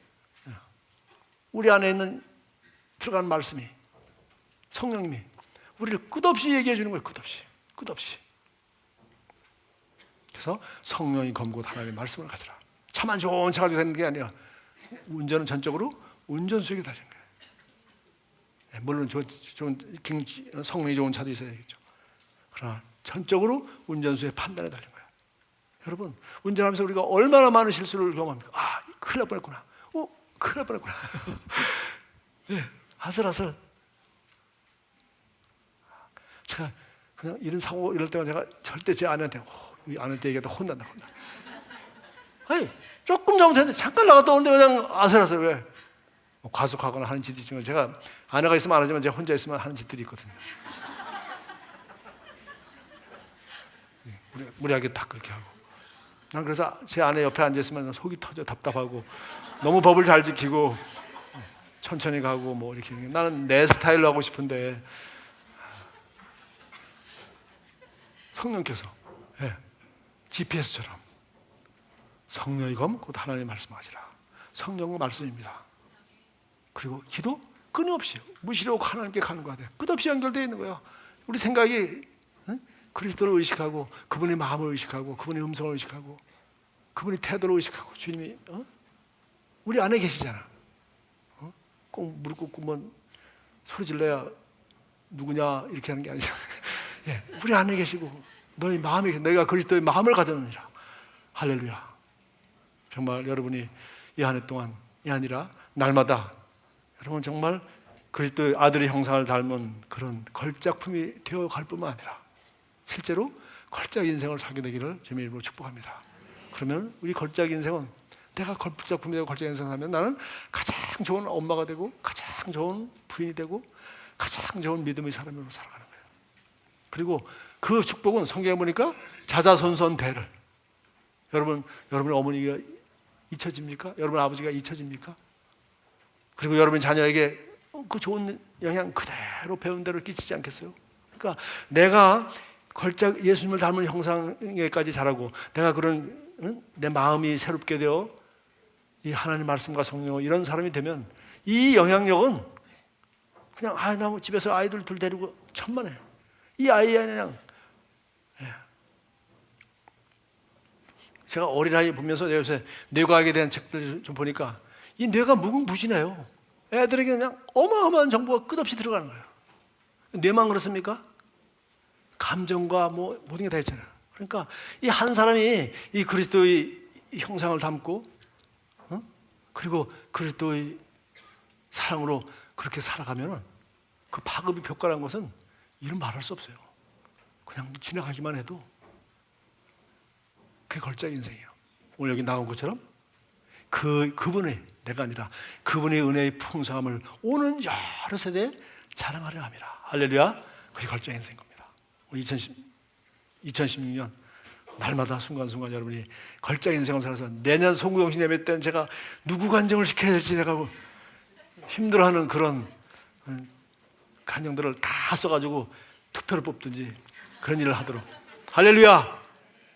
우리 안에 있는 들어가는 말씀이 성령님이 우리를 끝없이 얘기해 주는 거예요. 끝없이. 그래서 성령이 검고 하나님의 말씀을 가져라. 차만 좋은 차 가지고 다니는 게 아니라 운전은 전적으로 운전수에게 다니는 거예요. 네, 물론 성능이 좋은 차도 있어야 되겠죠. 그러나 전적으로 운전수의 판단에 달린 거예요. 여러분, 운전하면서 우리가 얼마나 많은 실수를 경험합니까? 큰일 날 뻔했구나. 큰일 날 뻔했구나. 네, 아슬아슬. 제가 그냥 이런 사고 이럴 때만 제가 절대 제 아내한테 우리 아내한테 얘기하다 혼난다. 아니, 조금 잘못했는데 잠깐 나갔다 오는데 그냥 아슬아슬. 왜? 과속하거나 하는 짓이 있지만 제가 아내가 있으면 안 하지만 제가 혼자 있으면 하는 짓들이 있거든요. 무리하게 딱 그렇게 하고. 난 그래서 제 아내 옆에 앉아 있으면 속이 터져 답답하고 너무 법을 잘 지키고 천천히 가고 뭐 이렇게. 나는 내 스타일로 하고 싶은데 성령께서 GPS처럼 성령의 검 곧 하나님의 말씀하시라. 성령의 말씀입니다. 그리고 기도 끊임없이 무시로 하나님께 가는 것 같아요. 끝없이 연결되어 있는 거예요. 우리 생각이 그리스도를 의식하고 그분의 마음을 의식하고 그분의 음성을 의식하고 그분의 태도를 의식하고 주님이 우리 안에 계시잖아. 꼭 무릎 꿇고 뭐 소리 질러야 누구냐 이렇게 하는 게 아니잖아. 예, 우리 안에 계시고 너희 마음에 너희가 그리스도의 마음을 가졌느니라. 할렐루야. 정말 여러분이 이 한 해 동안 이 아니라 날마다 여러분 정말 그리스도의 아들의 형상을 닮은 그런 걸작품이 되어갈 뿐만 아니라 실제로 걸작 인생을 살게 되기를 주님의 이름으로 축복합니다. 그러면 우리 걸작 인생은 내가 걸작품이 되고 걸작 인생을 하면 나는 가장 좋은 엄마가 되고 가장 좋은 부인이 되고 가장 좋은 믿음의 사람으로 살아가는 거예요. 그리고 그 축복은 성경에 보니까 자자손손대를. 여러분의 어머니가 잊혀집니까? 여러분 아버지가 잊혀집니까? 그리고 여러분 자녀에게 그 좋은 영향 그대로 배운 대로 끼치지 않겠어요? 그러니까 내가 걸작 예수님을 닮은 형상에까지 자라고 내가 그런 내 마음이 새롭게 되어 이 하나님 말씀과 성령 이런 사람이 되면 이 영향력은 그냥 나 뭐 집에서 아이들 둘 데리고 천만에 이 아이야 그냥. 제가 어린아이 보면서 요새 뇌과학에 대한 책들 좀 보니까 이 뇌가 무궁무진해요. 애들에게 그냥 어마어마한 정보가 끝없이 들어가는 거예요. 뇌만 그렇습니까? 감정과 뭐 모든 게 다 있잖아요. 그러니까 이 한 사람이 이 그리스도의 형상을 담고 그리고 그리스도의 사랑으로 그렇게 살아가면 그 파급이 벽가라는 것은 이런 말할 수 없어요. 그냥 지나가기만 해도 그게 걸작 인생이에요. 오늘 여기 나온 것처럼 그분의 내가 아니라 그분의 은혜의 풍성함을 오는 여러 세대에 자랑하려 합니다. 할렐루야. 그게 걸작 인생인 겁니다. 우리 2016년 날마다 순간순간 여러분이 걸작 인생을 살아서 내년 송구영신 예배 때는 제가 누구 간증을 시켜야 될지 내가 힘들어하는 그런 간증들을 다 써가지고 투표를 뽑든지 그런 일을 하도록. 할렐루야.